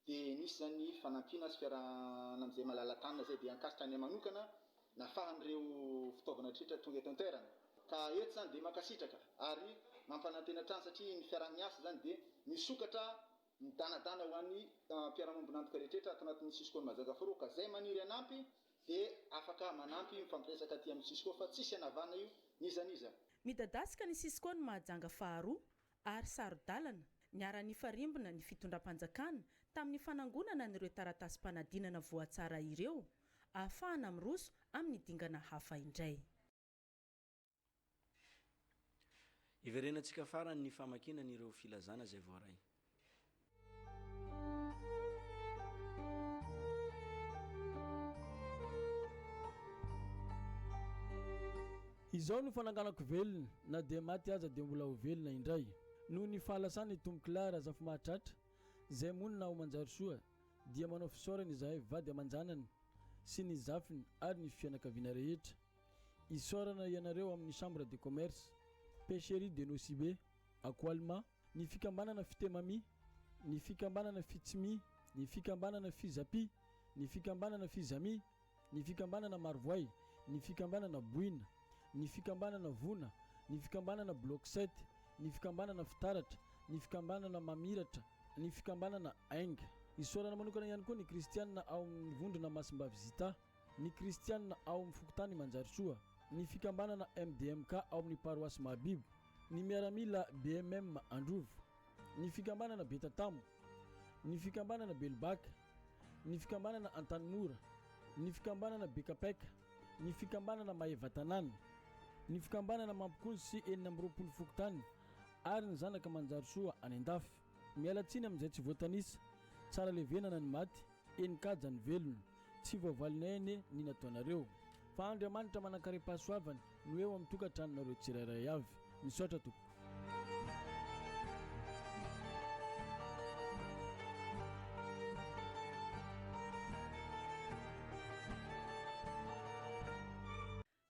Speaker 20: de nisy zany fanampiana sy fiarahana am'izay malala-tanana zay de ankasitra any manokana nafahan'ireo fitaovana rehetra tonga eto an-toerana ka eto zany de makasitraka ary mampanantena trano satria ny fiarah-miasa zany de misokatra midanadana ho an'ny mpiara-mombonantoka rehetra ato anatin'ny sisko ny Majanga faharoa ka zay maniry anampy de afaka manampy mifampiresaka aty amin'ny sisko fa tsisy anavana io nizaniza.
Speaker 3: Midadasika ny sisko ny mahajanga faharoa ary sarodalana niara-ny farimbona ny fitondram-panjakana tamin'ny fanangonana n'ireo taratasy-panadinana voatsara ireo ahafahana miroso amin'ny dingana hafa indray.
Speaker 2: Iverenantsika farany ny famakinana ireo filazana zay voaray.
Speaker 6: izao no fananganako velona na dia maty aza dia mbola ho velona indray noho ny fahalasany tomboky lara zafy mahatratra zay monina ho manjary soa dia manao fisaorana izahay vady aman-janany sy ny zafiny ary ny fianakaviana rehetra isaorana ianareo amin'ny chambre de commerce pêcherie de Nosibé Akoalma ny fikambanana fitemami ny fikambanana fitsimi ny fikambanana fizapi ny fikambanana fizami ny fikambanana marvoay ny fikambanana boina ny fikambanana vona ny fikambanana bloc 7 ny fikambanana fitaratra ny fikambanana mamiratra ny fikambanana ainga isaorana manokana ihany koa ny kristianina ao amin'ny vondrona masimba vizita ny kristianina ao amin'ny fokotany manjary ny fikambanana MDMK ao amin'ny paroasy Mahabibo ny miaramila BMM Androvo ny fikambanana Betatamo ny fikambanana Belbaka ny fikambanana Antanimora ny fikambanana Bekapeka ny fikambanana Maevatanana ny fikambanana Mampikonsy sy enina amby roapolo fokotany ary ny zanaka manjary soa any Andafy mialatsiny amin'izay tsy voatanisa tsara levenana ny maty enikajany velona tsy voavalinay eny ny nataonareo fa Andriamanitra manankarem-pahasoavany no eo amin'ny tokantranonareo tsirairay avy misaotra tompoko.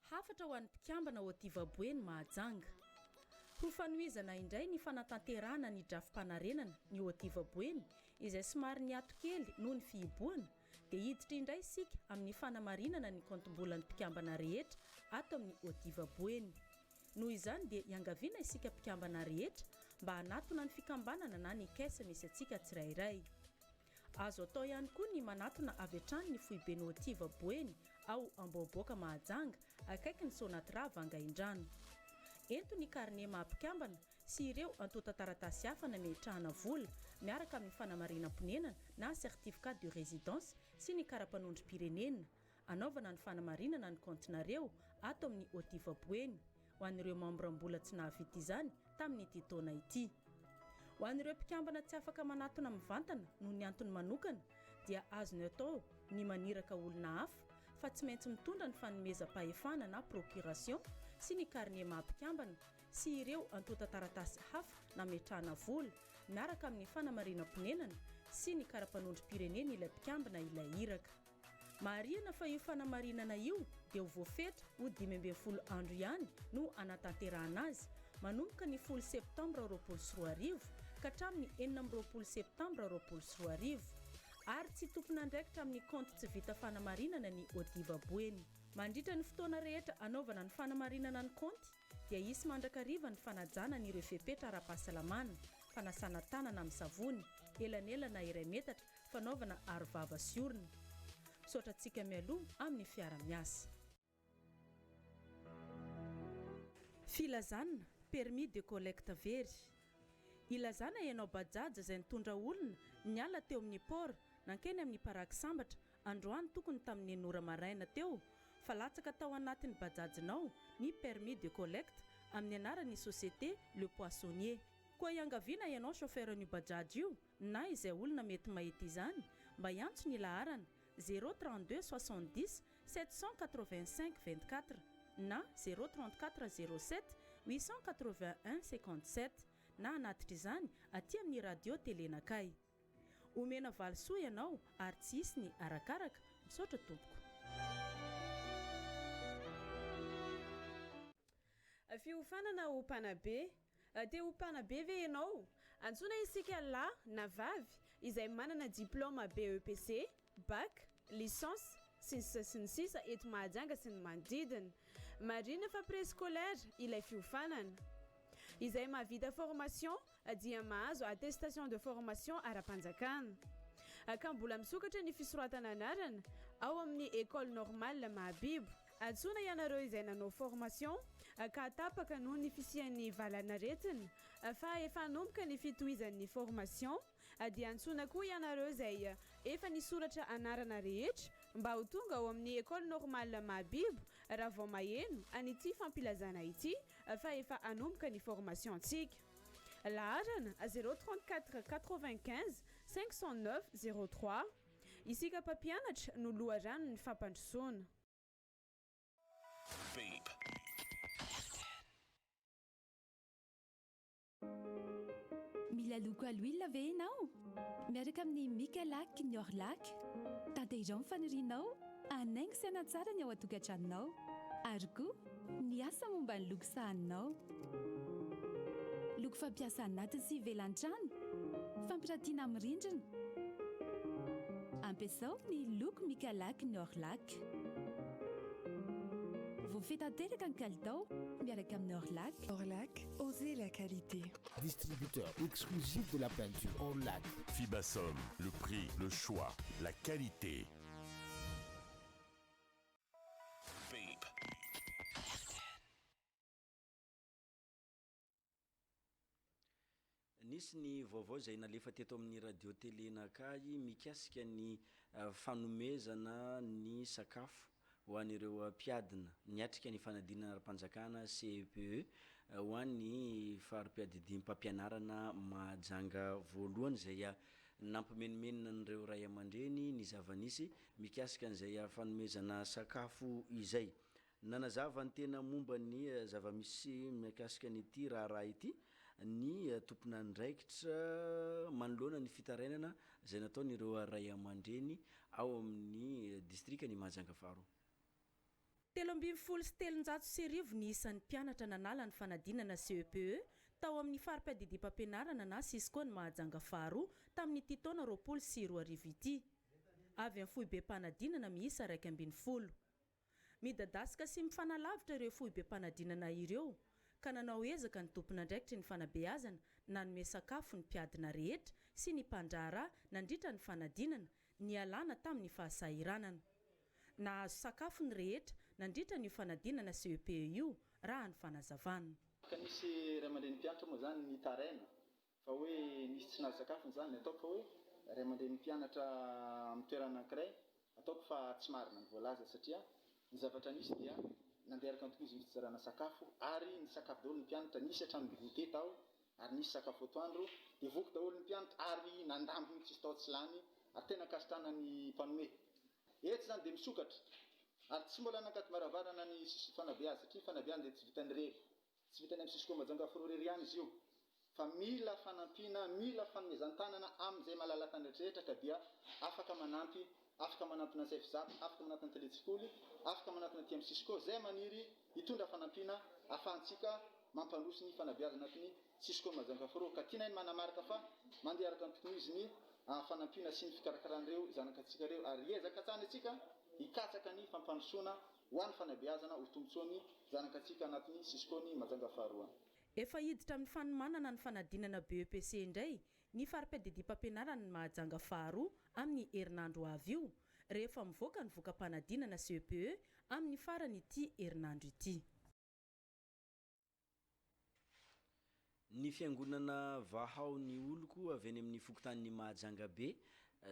Speaker 3: Hafatra ho an'ny mpikambana Otivaboeny Mahajanga. Ho fanoizana indray ny fanatanterahana ny drafim-panarenana ny Otivaboeny izay somary niato kely noho ny fihiboana dia hiditra indray isika amin'ny fanamarinana ny kontombolan'ny mpikambana rehetra ato amin'ny Otivaboeny. Noho izany dia iangaviana isika mpikambana rehetra mba hanatona ny fikambanana na ny kaisa misy atsika tsirairay. Azo atao ihany koa ny manatona avy hatrany ny foibeny Otivaboeny ao Amboaboaka Mahajanga akaiky ny Sonatra Vangaindrano. Ento ny karne maha-mpikambana sy ireo antota taratasy hafa nametrahana vola miaraka amin'ny fanamarinam-ponenana na certificat de résidence sy ny karapanondrom-pirenena anaovana ny fanamarinana ny kontinareo ato amin'ny Otivaboeny ho an'ireo membram-bola tsy nahavita izany tamin'ity taona ity. Ho an'ireo mpikambana tsy afaka manatona mivantana noho ny antony manokana dia azony atao ny maniraka olona hafa fa tsy maintsy mitondra ny fanomezam-pahefana na procuration sy ny karne maha-mpikambana sy ireo antota taratasy hafa nametrahana vola miaraka amin'ny fanamarinam-ponenana sy ny karapanondrom-pirenena ilay mpikambana ilay iraka. Marihana fa io fanamarinana io dia ho voafetra ho 12 andro ihany no anatanterahana azy manomboka ny 10 septambra 2024 ka hatramin'ny 14 septambra 2024 ary tsy tompona andraikitra amin'ny konto tsy vita fanamarinana ny Otivaboeny. Mandritra ny fotoana rehetra anaovana ny fanamarinana ny konty dia isy mandrakariva ny fanajana ny ireo fepetra ara-pahasalamana, fanasana tanana amin'ny savony, elanelana iray metatra, fanaovana arovava sy orona. Saotra antsika mialoha amin'ny fiara-miasa. Filazana permis de collecte very. Ilazana ianao bajaja izay nitondra olona niala teo amin'ny port nankeny amin'ny paraky sambatra androany tokony tamin'ny nora maraina teo fa latsaka tao anatin'ny bajajinao ny permis de collecte amin'ny anaran'ny société Le Poissonnier. Koa iangaviana ianao chauffeuran'io bajaj io na izay olona mety mahita izany mba iantso ny laharana 032 70 785 24 na 034 07 881 57 na anatitra izany aty amin'ny radio telenakay. Omena valisoa ianao ary tsy hisy ny arakaraka. Misaotra tompoko.
Speaker 7: Fiofanana ho mpanabe te ho mpanabe ve ianao? Antsona isika lahy na vavy izay manana diplôma BEPC, bac, licence sy ny sisa eto Mahajanga sy ny manodidina. Marina fa préscolaire ilay fiofanana. Izay mahavita formation dia mahazo attestation de formation ara-panjakana. Ka mbola misokatra ny fisoratana anarana ao amin'ny école normale Mahabibo. Antsona ianareo izay nanao formation ka tapaka noho ny fisian'ny valanaretina fa efa nomboka ny fitohizan'ny formation dia antsona koa ianareo izay efa nisoratra anarana rehetra mba ho tonga ao amin'ny école normale Mahabibo raha vao maheno an'ity fampilazana ity fa efa anomboka ny formation antsika. Laharana 034 95 509 03. Isika mpampianatra no loharano ny fampandrosoana.
Speaker 21: Babe, mila loko aloila ve ianao miaraka amin'ny Micalac ny Orlac tantehizao mifanirianao anaingo saina tsara ny ao atokatraninao ary koa ny asa momba ny loko sahaninao loko fampiasa anaty sy ivelan-trano fampiratiana amin'ny rindrina ampiasao ny loko Micalac ny Orlac voafehy tanteraka ny kalitao miaraka amin'ny Orlac.
Speaker 22: Orlac, osez la qualité.
Speaker 23: Distributeur exclusif de la peinture Orlac.
Speaker 24: Fibasom, le prix, le choix, la qualité.
Speaker 2: Babe. Nisy ny vaovao izay nalefa teto amin'ny radio télé nakay mikasika ny fanomezana ny sakafo ho an'ireo mpiadina niatrika ny fanadinana ara-panjakana CPE ho an'ny fari-piadidim-pampianarana Mahajanga voalohany izay nampimenimenina an'ireo ray aman-dreny ny zava-nisy mikasika an'izay fanomezana sakafo izay. Nanazava ny tena momba ny zava-misy mikasika n'ity raharaha ity ny tompona andraikitra manoloana ny fitarainana izay nataon'ireo ray aman-dreny ao amin'ny distrika ny Mahajanga faharoa.
Speaker 3: 17,700 ny isan'ny mpianatra nanala ny fanadinana CPE tao amin'ny fari-piadidim-pampianarana na Cisco ny Mahajanga faharoa tamin'ity taona 2024 ity. Avy amin'ny foibe-mpanadinana miisa 120. Midadasika sy mifanalavitra ireo foibe-mpanadinana ireo ka nanao ezaka ny tompon'andraikitry ny fanabeazana nanome sakafo ny mpiadina rehetra sy ny mpandraharaha nandritra ny fanadinana ny alana tamin'ny fahasairanana. Nahazo sakafo ny rehetra nandritra ny fanadinana CPE io raha ny fanazavana.
Speaker 20: Ka nisy ray aman-dreny mpianatra moa zany ny taraina fa hoe nisy tsy nahazo sakafo zany ataoko fa hoe ray aman-dreny mpianatra amin'ny toerana anankiray ataoko fa tsy marina ny voalaza satria ny zavatra nisy dia nandeharaka ny tokoizy ny fizarana sakafo ary ny sakafo daholo ny mpianatra nisy hatramin'ny goûté tao ary nisy sakafo atoandro dia voky daholo ny mpianatra ary nandambiny tsisy tao tsy lany ary tena kasitrana ny mpanome. Eto zany dia misokatra ary tsy mbola nankaty maravarana ny sisy fanabeaza satria fanabeazana dia tsy vitany rery, tsy vitany amin'ny Cisco Mahajanga faharoa rery ihany izy io fa mila fanampiana, mila fanomezan-tanana amin'izay mahalalaka ny rehetrarehetra ka dia afaka manampy ny Safizapo, afaka manampy ny Teletsikoly, afaka manampy ny TM Cisco zay maniry hitondra fanampiana ahafahantsika mampandroso ny fanabeazana anatin'ny Cisco Mahajanga faharoa ka tiana ny manamarika fa mandeha araka ny tokon'iziny fanampiana sy ny fikarakaran'ireo zanakatsika ireo ary ezaka tsany atsika hikatsaka ny fampandrosoana ho an'ny fanabeazana ho tombotsoan'ny zanakatsika anatin'ny Cisco ny Mahajanga faharoa.
Speaker 3: Efa hiditra amin'ny fanomanana ny fanadinana BEPC indray ny fari-piadidim-pampianarana ny Mahajanga faharoa amin'ny herinandro avy io rehefa mivoaka ny vokam-panadinana CPE amin'ny farany ity herinandro ity.
Speaker 2: Ny fiangonana vahaony oloko avy any amin'ny fokotanin'ny Mahajanga be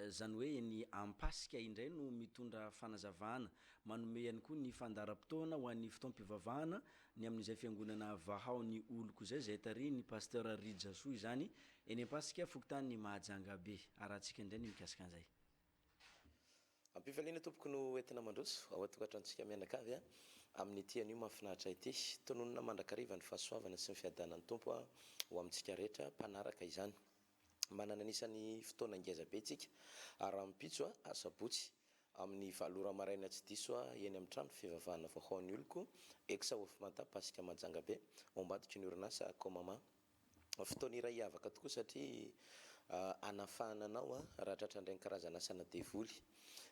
Speaker 2: zany hoe ny ampasika indray no mitondra fanazavana manome ihany koa ny fandaram-potoana ho an'ny fotoam-pivavahana ny amin'izay fiangonana vahaony oloko zay tary ny pasteur Rijaso izany eny ampasika fokotanin'ny Mahajanga be arahantsika indray ny mikasika an'izay.
Speaker 25: Ampifaliana tompoko no entina mandroso ao atokatrantsika mianakavy amin'ny tian'io mahafinaritra ity tononona mandrakariva ny fahasoavana sy ny fiadanan'ny tompo ho amintsika rehetra mpanaraka izany. Manana anisan'ny fotoana ngeza be tsika ary ampitso asabotsy amin'ny valora maraina tsy diso eny amin'ny trano fivavahana vahaony oloko exa ofimanta pasika Mahajanga be ombadika ny orinasa Komama. Fotoana iray avaka tokoa satria anafahana anao raha tratrandray ny karazana asana devoly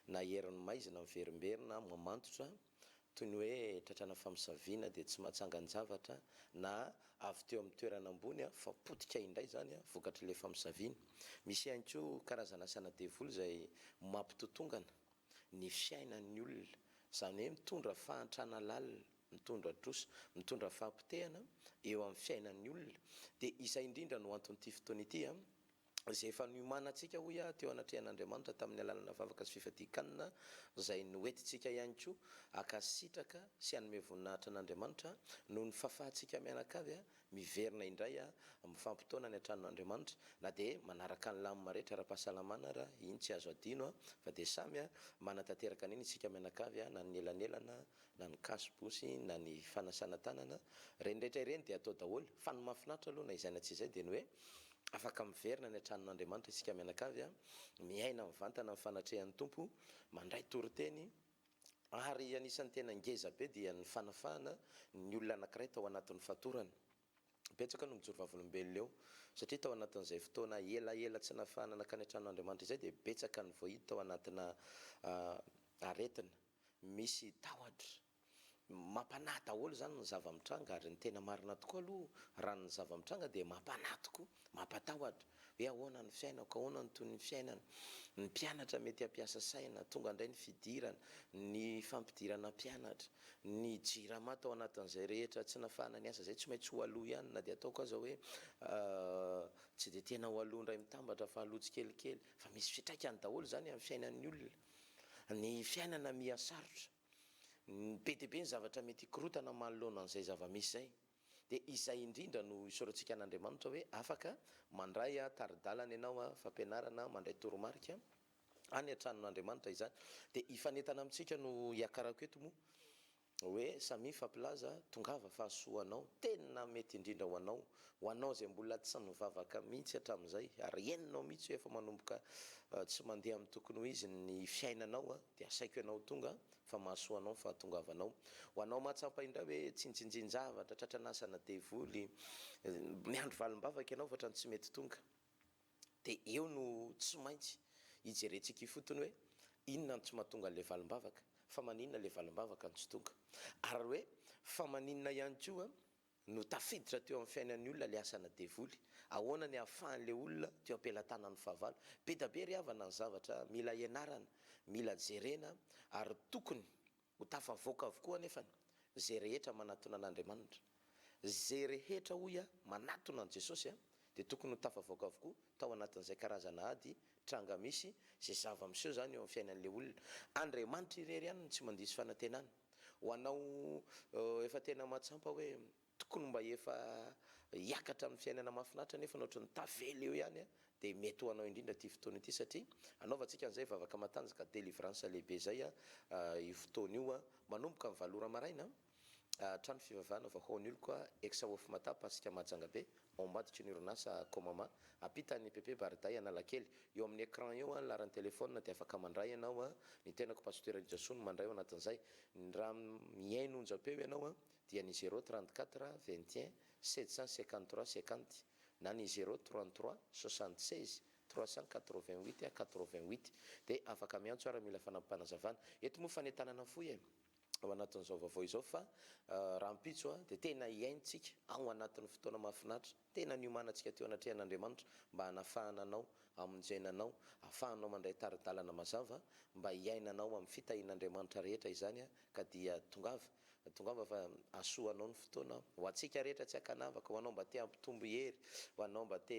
Speaker 25: na herin'ny maizina miverimberina mamantotra toy ny hoe tratrana famisaviana dia tsy mahatsanga ny zavatra na avy teo amin'ny toerana ambony fa potika indray zany vokatry le famisaviana. Misy ihany koa karazana asana devoly izay mampitotongana ny fiainan'ny olona izany hoe mitondra fahantrana lalina mitondra troso mitondra fahampitehana eo amin'ny fiainan'ny olona dia izay indrindra no anton'ity fotoana ity izay efa niomanantsika hoy teo anatrehan'Andriamanitra tamin'ny alalana vavaka sy fifadikanina izay noentintsika ihany koa akasitraka sy hanome voninahitra an'Andriamanitra noho ny fahafahantsika mianakavy miverina indray mifampitoana ny antranon'Andriamanitra na dia manaraka ny lamina rehetra ara-pahasalamana raha iny tsy azo adino fa dia samy manatanteraka an'iny isika mianakavy na ny elanelana na ny kasibosy na ny fanasana tanana reny rehetra ireny dia atao daholo fa ny mahafinaritra aloha na izay na tsy izay dia ny hoe afaka miverina ny antranon'Andriamanitra isika mianakavy a miaina mivantana amin'ny fanatrehan'ny tompo mandray toriteny ary anisan'ny tena ngeza be dia ny fanafahana ny olona anankiray tao anatin'ny fatorany betsaka no mijoro vavolombelona eo satria tao anatin'izay fotoana ela tsy nafahana nakany antranon'Andriamanitra izay dia betsaka ny voahity tao anatina aretina misy tahotra mampanahy daholo zany ny zava-mitranga ary ny tena marina tokoa aloha raha ny zava-mitranga dia mampanahy tokoa mampatahotra hoe ahoana ny fiainako ahoana ny toy ny fiainana ny mpianatra mety hampiasa saina tonga indray ny fidirana ny fampidirana mpianatra ny jirama tao anatin'izay rehetra tsy nafahana ny asa zay tsy maintsy ho aloha ihany na dia ataoko aza hoe tsy dia tena ho aloha indray mitambatra fa aloha tsikelikely fa misy fitraikany daholo zany amin'ny fiainan'ny olona ny fiainana mihasarotra be dia be ny zavatra mety hikorotana manoloana an'izay zava-misy zay dia izay indrindra no isorantsika an'Andriamanitra hoe afaka mandray taridalana ianao fampianarana mandray toromarika any antranon'Andriamanitra izany dia ifanentana amintsika no hiakarako eto moa hoe samy fampilaza tongava fahasoanao tena mety indrindra ho anao zay mbola tsy nivavaka mihitsy hatramin'izay ary enonao mihitsy efa manomboka tsy mandeha amin'ny tokony ho izy ny fiainanao dia asaiko ianao tonga fa mahasoanao fa tongavanao ho anao matsampaindray hoe tsinjinjin-javatra tratranasana devoly miandro valim-bavaka ianao fa trany tsy mety tonga dia eo no tsy maintsy hijerentsika ifotony hoe inona no tsy mahatonga an'ilay valim-bavaka fa maninona ilay valim-bavaka no tsy tonga ary hoe fa maninona ihany koa no tafiditra teo amin'ny fiainan'ny olona le asana devoly ahoana ny ahafahan'le olona teo ampelantanan'ny fahavalo be da be ry havana ny zavatra mila ianarana mila jerena ary tokony ho tafavoaka avokoa nefany zay rehetra manatona an'Andriamanitra zay rehetra hoy manatona an' Jesosy dia tokony ho tafavoaka avokoa tao anatin'izay karazana ady tranga misy zay zava-miseho zany eo amin'ny fiainan'le olona Andriamanitra irery ihany no tsy mandisy fanantenana ho anao efa tena matsampa hoe tokony mba efa hiakatra amin'ny fiainana mahafinaritra nefa nohatra ny tavela eo ihany dia mety ho anao indrindra ty fotoana ity satria anaovantsika an'izay vavaka matanjaka délivrance lehibe zay io fotoana io manomboka amin'ny valora maraina trano fivavahana vahoan'olo koa ex-ofy matapa asika Majangabe ambaditry ny orinasa Komama ampitany PP Barday Analakely eo amin'ny écran eo laran'ny telefônina dia afaka mandray ianao ny tenako pasteur Jason mandray ao anatin'izay raha miaino onjam-peo ianao dia ny 034 21 753 50 na ny 033 76 388 88 dia afaka miantso ara mila fanampanazavana eto moa fanentanana foy ao anatin'izao vaovao izao fa raha mpitso dia tena iaintsika ao anatin'ny fotoana mahafinaritra tena niomanantsika teo anatrehan'Andriamanitra mba hanafahana anao amonjenanao ahafahanao mandray taridalana mazava mba hiainanao amin'ny fitahin'Andriamanitra rehetra izany ka dia tongava fa asoanao ny fotoana ho antsika rehetra tsy hakanavaka ho anao mba te hampitombo hery ho anao mba te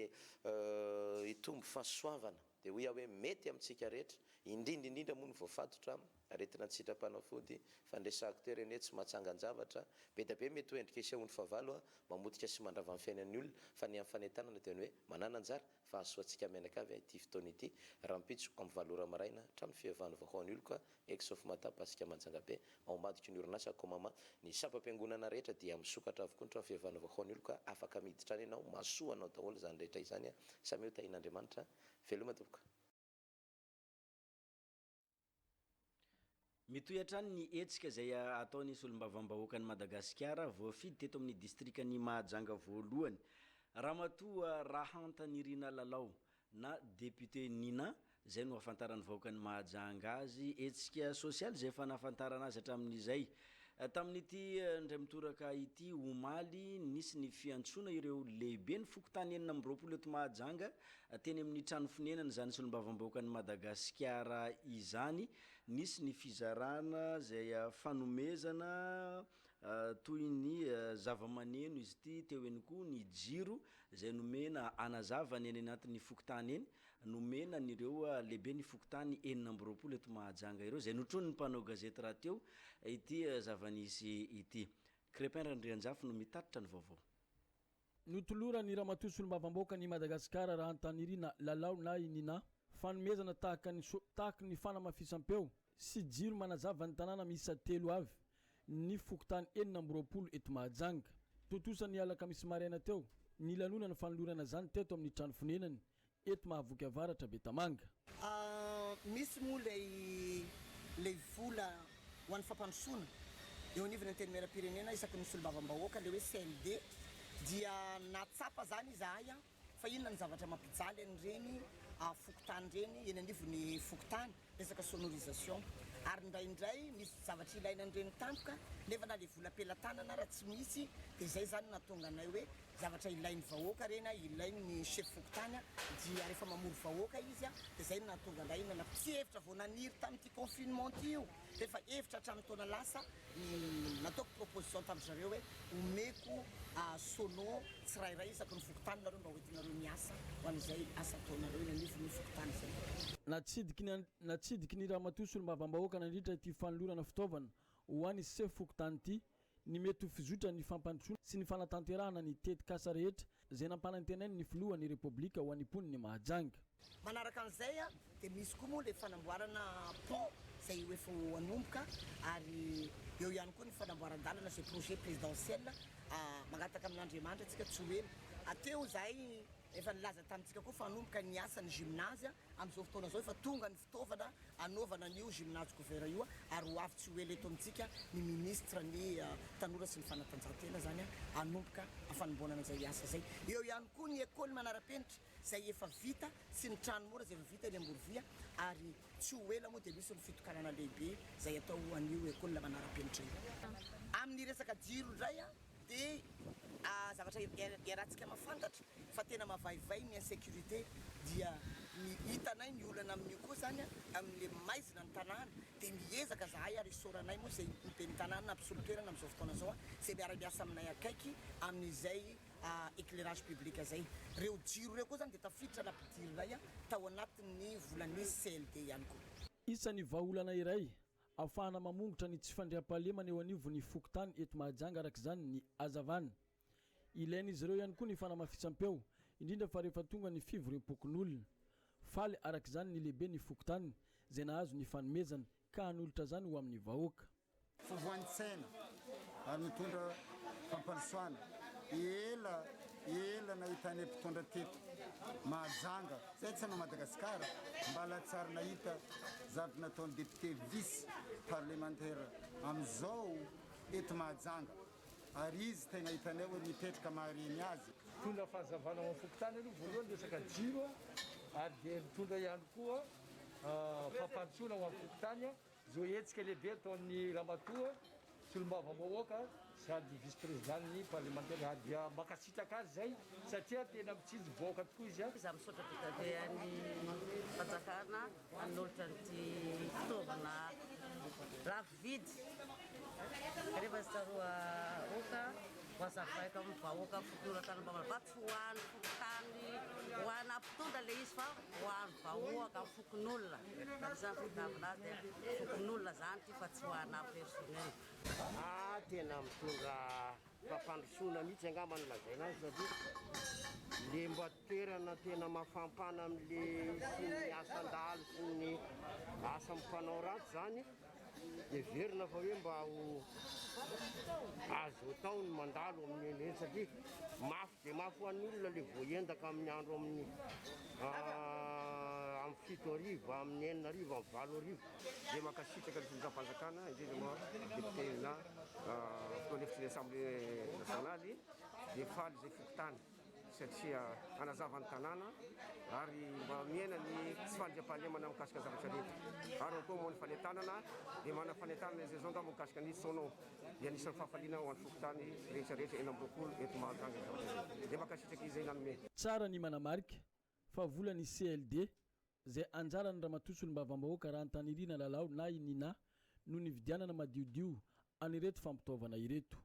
Speaker 25: hitombo fahasoavana dia hoy hoe mety amintsika rehetra indrindra moa ny voafatotra aretina tsy sitrapanafody fandresahako teo reny tsy matsangan-javatra be da be mety ho endrika isehon'ny fahavalo mamotika sy mandrava amin'ny fiainan'ny olona fa ny amin'ny fanentanana dia ny hoe manana anjara fa asoantsika mianakavy ity fotoana ity raha mpitso amin'ny valora maraina trano fivavahana vahoan'ny olo koa ex-ofy matapa asika Majangabe ao ambadiky ny orinasa Komama ny sampam-piangonana rehetra dia misokatra avokoa ny trano fivavahana vahoan'ny olo koa afaka miditra any ianao masoanao daholo zany rehetra izany samy eo tahin'Andriamanitra veloma tompoko.
Speaker 2: mitohatra ny hetsika zay ataony solombavam-bahoaka ny Madagasikara voafidy teto amin'ny distrikany Mahajanga voalohany ramatoa Rahantanirina Lalao na député Nina zay no afantarany vahoaka ny Mahajanga azy hetsika sosialy zay efa nahafantarana azy hatramin'izay tamin'ity ndray mitoraka ity omaly nisy ny fiantsona ireo lehibe ny fokotany 4 eto Mahajanga teny amin'ny trano fonenany zany solombavam-bahoaka ny Madagasikara izany nisy ny fizarana zay fanomezana toy ny zava-maneno izy ity teo eny koa ny jiro zay nomena anazavany eny anatin'ny fokotany eny nomena nireo lehibe ny fokotany 4 eto Mahajanga ireo zay notrony ny mpanao gazety raha teo ity zava-nisy ity Crépin Randrianjafy no mitatitra ny vaovao
Speaker 6: notolora ny ramatoa solombavam-bahoaka ny Madagasikara Rahantanirina Lalao na Nina fanomezana tahaka ny fanamafisam-peo sy jiro manazava ny tanàna miisa 3 avy ny fokotany 4 eto Mahajanga totosa ny alakamisy maraina teo ny lanonana fanolorana zany teto amin'ny trano fonenany eto mahavoky avaratra Betamanga.
Speaker 4: Misy moa lay vola ho an'ny fampandrosoana eo anivony ny teny maera-pirenena isaky ny solombavambahoaka le hoe CLD dia natsapa zany izahay fa inona ny zavatra mampijaly an'ireny fokotany reny eny anivony fokotany resaka sonorisation ary indraindray misy zavatra ilaina an'ireny tampoka nefa na le vola ampelantanana raha tsy misy dia zay zany natonga anay hoe zavatra ilain'ny vahoaka reny ilain'ny chef fokotany dia rehefa mamory vahoaka izy dia zay natonga anay nana tsy hevitra vao naniry tamin'ity confinement ty io rehefa hevitra hatramin'ny taona lasa nataoko proposition tamin'ny zareo hoe omeko sono tsirairay isaky ny fokotany nareo mba hoentinareo miasa ho an'izay asa ataonareo eny anivony fokotany zay.
Speaker 6: Natsidiky ny ramatoa solombavambahoaka nandritra ity fanolorana fitaovana ho an'ny chef fokotany ity ny mety ho fizotra ny fampandrosoana sy ny fanatanterahana ny tetikasa rehetra zay nampanantenainy ny filohan'ny repoblika ho an'imponiny Mahajanga.
Speaker 4: Manaraka an'izay dia misy koa moa le fanamboarana pont zay efa hanomboka ary eo ihany koa ny fanamboaran-dalana zay projet présidentiel magnataka amin'Andriamanitra antsika tsy ho ela ateo zay efa nilaza tamintsika koa fanomboka ny asan'ny gymnase amin'izao fotoana zao efa tonga ny fitaovana anaovana an'io gymnase couvert io ary ho avy tsy ho ela eto amintsika ny ministre ny tanora sy ny fanatanjahantena zany anomboka afanomboanana zay asa zay. Eo ihany koa ny école manara-penitra zay efa vita sy ny tranomora zay efa vita eny Amborovia ary tsy ho ela moa dia misy ny fitokanana lehibe zay atao an'io école manara-penitra io. Amin'ny resaka jiro indray dia zavatra iarahantsika mafantatra fa tena mavaivay ny insécurité dia ny hitanay ny olana amin'io koa zany amin'le maizina ny tanàna dia miezaka zahay ary isoranay moa zay mipeny tanàna ampisolotoerana amin'izao fotoana zao zay miara-miasa aminay akaiky amin'izay éclairage public zay. Reo jiro reo koa zany dia tafiditra lampidirinay tao anatin'ny volan'ny CLD ihany koa.
Speaker 6: Isan'ny vahaolana iray afahana mamongotra ny tsy fandriam-pahalemana eo anivony fokotany eto Mahajanga araka izany ny hazavana. Ilain'izy ireo ihany koa ny fanamafisam-peo indrindra fa rehefa tonga ny fivoriam-pokon'olona. Faly araka izany ny lehibe ny fokotany zay nahazo ny fanomezana ka hanolotra zany ho amin'ny vahoaka.
Speaker 5: Fivoanin-tsaina ary mitondra fampandrosoana ela nahitany mpitondra teto Mahajanga zay tsy anao Madagasikara mbala tsara nahita zavatra nataony député vice parlementaire amin'izao eto Mahajanga ary izy tena hitanay hoe mipetraka mahareny azy.
Speaker 8: Mitondra fahazavana amin'ny fokotany aloha voalohany resaka jiro ary dia mitondra ihany koa fampandrosoana ho amin'ny fokotany zao hetsika lehibe ataon'ny ramatoa solombavambahoaka sady vice président ny parlementaire dia makasitraka azy zay satria tena mitsinjo vahoaka tokoa izy
Speaker 9: za misaotra fitabean'ny fanjakana hanolotra nyty fitaovana lafo vidy rehefa tsaroa oka hoazavaika amin'ny vahoaka fokonoratany mbamalava tsy hoany fokotany hoany ampitondra le izy fa hoany vahoaka amin'ny fokon'olona zany fitavina azy dia fokon'olona zany ty fa tsy hoana personnel.
Speaker 11: Tena mitondra fampandrosoana mihitsy angamba ny lazaina azy satria le mba toerana tena mafampana amin'le sy ny asan-dalo sy ny asa mpanao ratsy zany dia verina fa hoe mba ho azo atao ny mandalo amin'ny eny satria mafy dia mafy ho an'ny olona le voaendaka amin'ny andro amin'ny fito arivo amin'ny enina arivo amin'ny valo arivo dia makasitraka ny filonjam-panjakana indrindra moa député na fitolefitry ny assemblée nationaly dia faly zay fokotany satria hanazava ny tanàna ary mba miaina ny tsy fandriam-pahalemana mikasika zavatra rehetra ary koa moa ny fanentanana dia mana fanentanana izay zao ngamba mikasika ny sono dia anisany fahafaliana ho an'ny fokotany rehetrarehetra eny ambokolo eto Mahajanga zavatra dia makasitraka izy zay nanome.
Speaker 6: Tsara ny manamarika fa volan'ny CLD zay anjarany ramatoa solombavambahoaka raha antanirina lalao na inina no ny vidianana madiodio anireto fampitaovana ireto.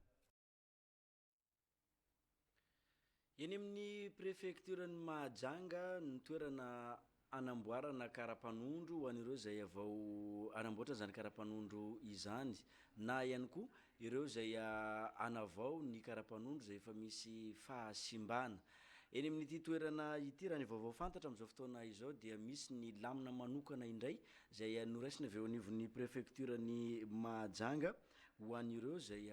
Speaker 2: Eny amin'ny préfecture-ny Mahajanga ny toerana anamboarana karapanondro ho an'ireo zay avao anamboatra zany karapanondro izany na ihany koa ireo zay anavao ny karapanondro zay efa misy fahasimbana. Eny amin'ity toerana ity raha ny vaovao fantatra amin'izao fotoana izao dia misy ny lamina manokana indray zay noraisina avy eo anivon'ny préfecture-ny Mahajanga ho an'ireo zay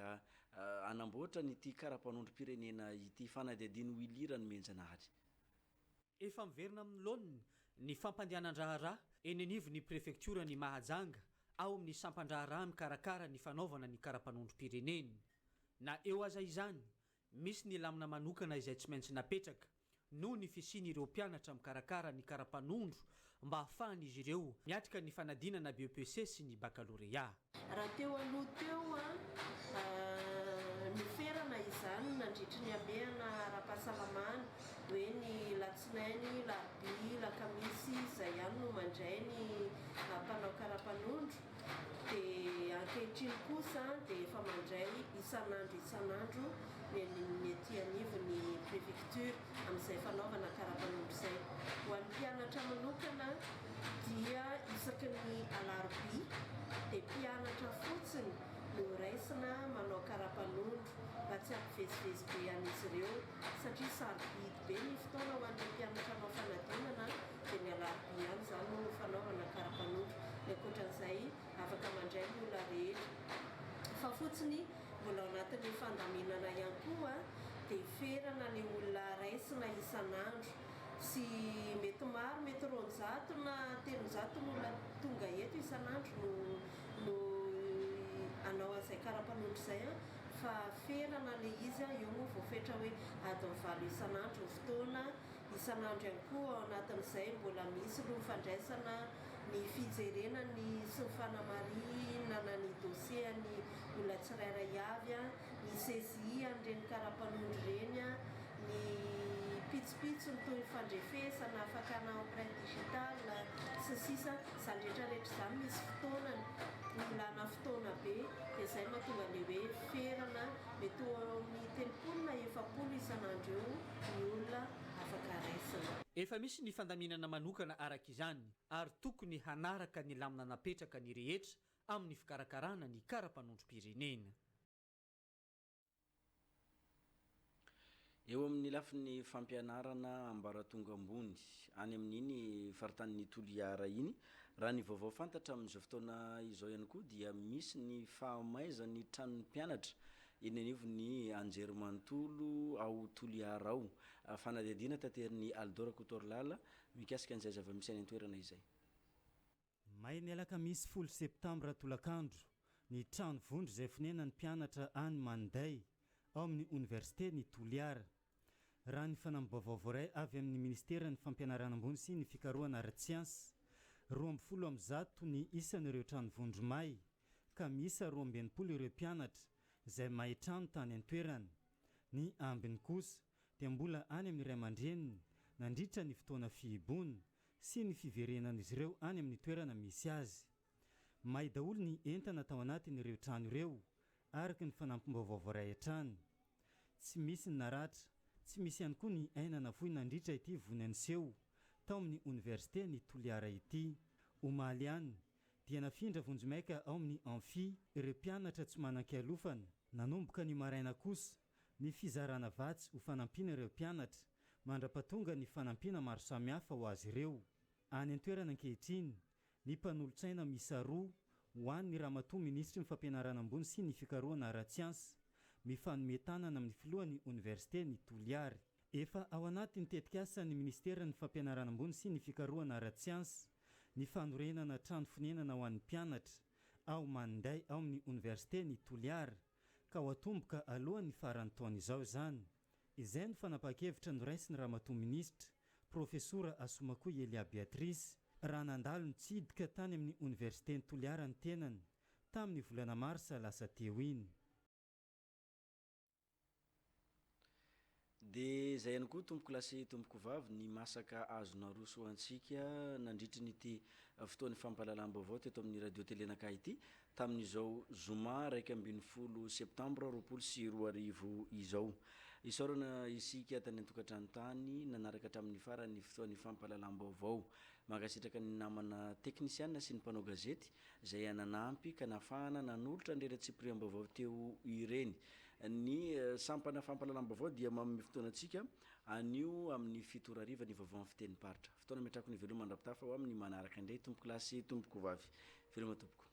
Speaker 2: anamboatra nyity karapanondrom-pirenena ity fanadihadiny Wilirany Menjanahary.
Speaker 15: Efa miverina amin'ny laoniny ny fampandehanan-draharaha eny anivo ny prefektura ny Mahajanga ao amin'ny sampan-draharaha mikarakara ny fanaovana ny karapanondrom-pireneny. Na eo aza izany, misy ny lamina manokana izay tsy maintsy napetraka noho ny fisian'ireo mpianatra mikarakara ny karapanondro mba hahafahan'izy ireo miatrika ny fanadinana BEPC sy ny baccalauréat.
Speaker 10: Raha teo aloha teo ny ferana izany nandritry ny abehana ara-pahasalamana hoe ny latsinainy, larobia, lakamisy izay ihany no mandray ny mpanao karapanondro. Dia ankehitriny kosa dia efa mandray isan'andro ny ety anivo ny prefecture amin'izay fanaovana karapanondro izay. Ho an'ny mpianatra manokana dia isaky ny alarobia dia mpianatra fotsiny no raisina manao karapanondro mba tsy hampivezivezy be an'izy ireo satria sarobidy be ny fotoana ho an'ilay mpianatra anao fanadinana dia ny alarobia ihany izany no fanaovana karapanondro. Ny ankoatran'izay afaka mandray ny olona rehetra fa fotsiny mbola ao anatin'ny fandaminana ihany koa dia ferana ny olona raisina isan'andro sy mety maro mety 200 na 300 no olona tonga eto isan'andro no anao an'izay karapanondro izay fa ferana le izy eo moa voafetra hoe adiny 5 isan'andro ny fotoana isan'andro ihany koa ao anatin'izay mbola misy no fandraisana ny fijerenany sy ny fanamarinana ny dosieany olona tsirairay avy ny seziany reny karapanondro reny ny pitsopitso ny toy ny fandrefesana fakana empreinte digitale sy sisa izany rehetrarehetra izany misy fotoanany ilana fotoana be dia izay mahatonga le hoe ferana mety amin'ny 30 na 70 isan'andro eo ny olona afaka raisina.
Speaker 15: Efa misy ny fandaminana manokana araka izany ary tokony hanaraka ny lamina napetraka ny rehetra amin'ny fikarakarana ny karapanondrom-pirenena.
Speaker 2: Eo amin'ny lafiny fampianarana ambaratonga ambony any amin'iny faritanin'ny Toliara iny, raha ny vaovao fantatra amin'izao fotoana izao ihany koa dia misy ny fahamaizan'ny tranon'ny mpianatra eny anivon'ny anjerimanontolo ao Toliara ao. Fanadihadiana tanteriny Aldora Kotorlala mikasika an'izay zava-misy any an-toerana izay.
Speaker 12: May ny alakamisy 10 septambra tolakandro ny trano vondro izay fonenan'ny mpianatra any Manday ao amin'ny université ny Toliara. Raha ny fanamboavao voray avy amin'ny ministeran'ny fampianarana ambony sy ny fikarohana ara-tsiansy 20 ny isan'ireo trano vondro may ka misa 20 ireo mpianatra izay may trano tany an-toerana. Ny ambiny kosa dia mbola any amin'ny ray aman-dreniny nandritra ny fotoana fihibony sy ny fiverenan'izy ireo any amin'ny toerana misy azy. May daholo ny entana tao anatin'ireo trano ireo araka ny fanampim-baovao voray hatrany. Tsy misy ny naratra, tsy misy ihany koa ny ainana fohy nandritra ity vony aniseho tao amin'ny université ny Toliara ity. Omaly ihany dia nafindra vonjomaika ao amin'ny amphi ireo mpianatra tsy manan-kialofana. Nanomboka ny maraina kosa ny fizarana vatsy ho fanampiana ireo mpianatra mandra-pahatonga ny fanampiana maro samihafa ho azy ireo. Any an-toerana ankehitriny ny mpanolotsaina misa 2 ho an'ny ramatoa ministry ny fampianarana ambony sy ny fikarohana ara-tsiansy mifanome tanana amin'ny filohan'ny université ny Toliara. Efa ao anatin'ny tetikasa ny ministeran'ny fampianarana ambony sy ny fikarohana ara-tsiansy ny fanorenana trano fonenana ho an'ny mpianatra ao Manday ao amin'ny université ny Toliara ka ho atomboka alohan'ny faran'ny taona izao izany. Izay ny fanapahan-kevitra noraisiny ramatoa ministra Profesora Asomakoy Elia Beatrice raha nandalo nitsidika tany amin'ny université ny Toliara ny tenany tamin'ny volana marsa lasa teo iny.
Speaker 2: Dia izay ihany koa tompoko lasy tompoko vavy ny masaka azona roso antsika nandritry nyty fotoan'ny fampahalalam-baovao teto amin'ny radio telenaka ity tamin'izao zoma 12 septambra 2024 izao. Isaorana isika tany an-tokantrano tany nanaraka hatramin'ny farany fotoan'ny fampahalalam-baovao. Mankasitraka ny namana teknisiana sy ny mpanao gazety izay ananampy ka nafahana nanolotra nreratsipriam-baovao teo ireny. Ny sampana fampahalalam-baovao dia manome fotoanantsika anio amin'ny 7:00 ny vaovao amin'ny fitenim-paritra. Fotoana metrako ny veloma mandrapitafa ho amin'ny manaraka indray tompoko lasy tompoko vavy. Veloma tompoko.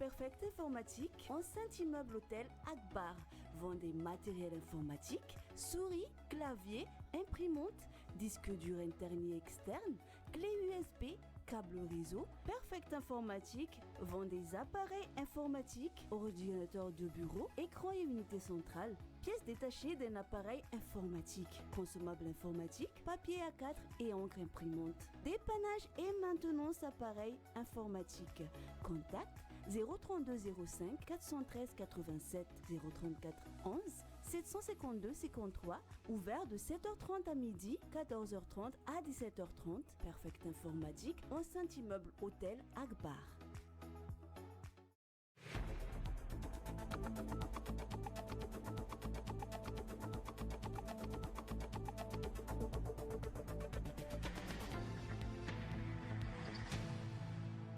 Speaker 1: Perfect Informatique, enceinte immeuble hôtel Akbar. Vend des matériels informatiques, souris, clavier, imprimante, disque dur interne et externe, clé USB, câble réseau. Perfect Informatique vend des appareils informatiques, ordinateurs de bureau, écran et unité centrale, pièces détachées d'un appareil informatique, consommables informatiques, papier A4 et encre imprimante. Dépannage et maintenance appareils informatiques. Contact 03205 413 87 034 11 752 53, ouvert de 7h30 à midi, 14h30 à 17h30. Perfect Informatique, enceinte immeuble hôtel Akbar.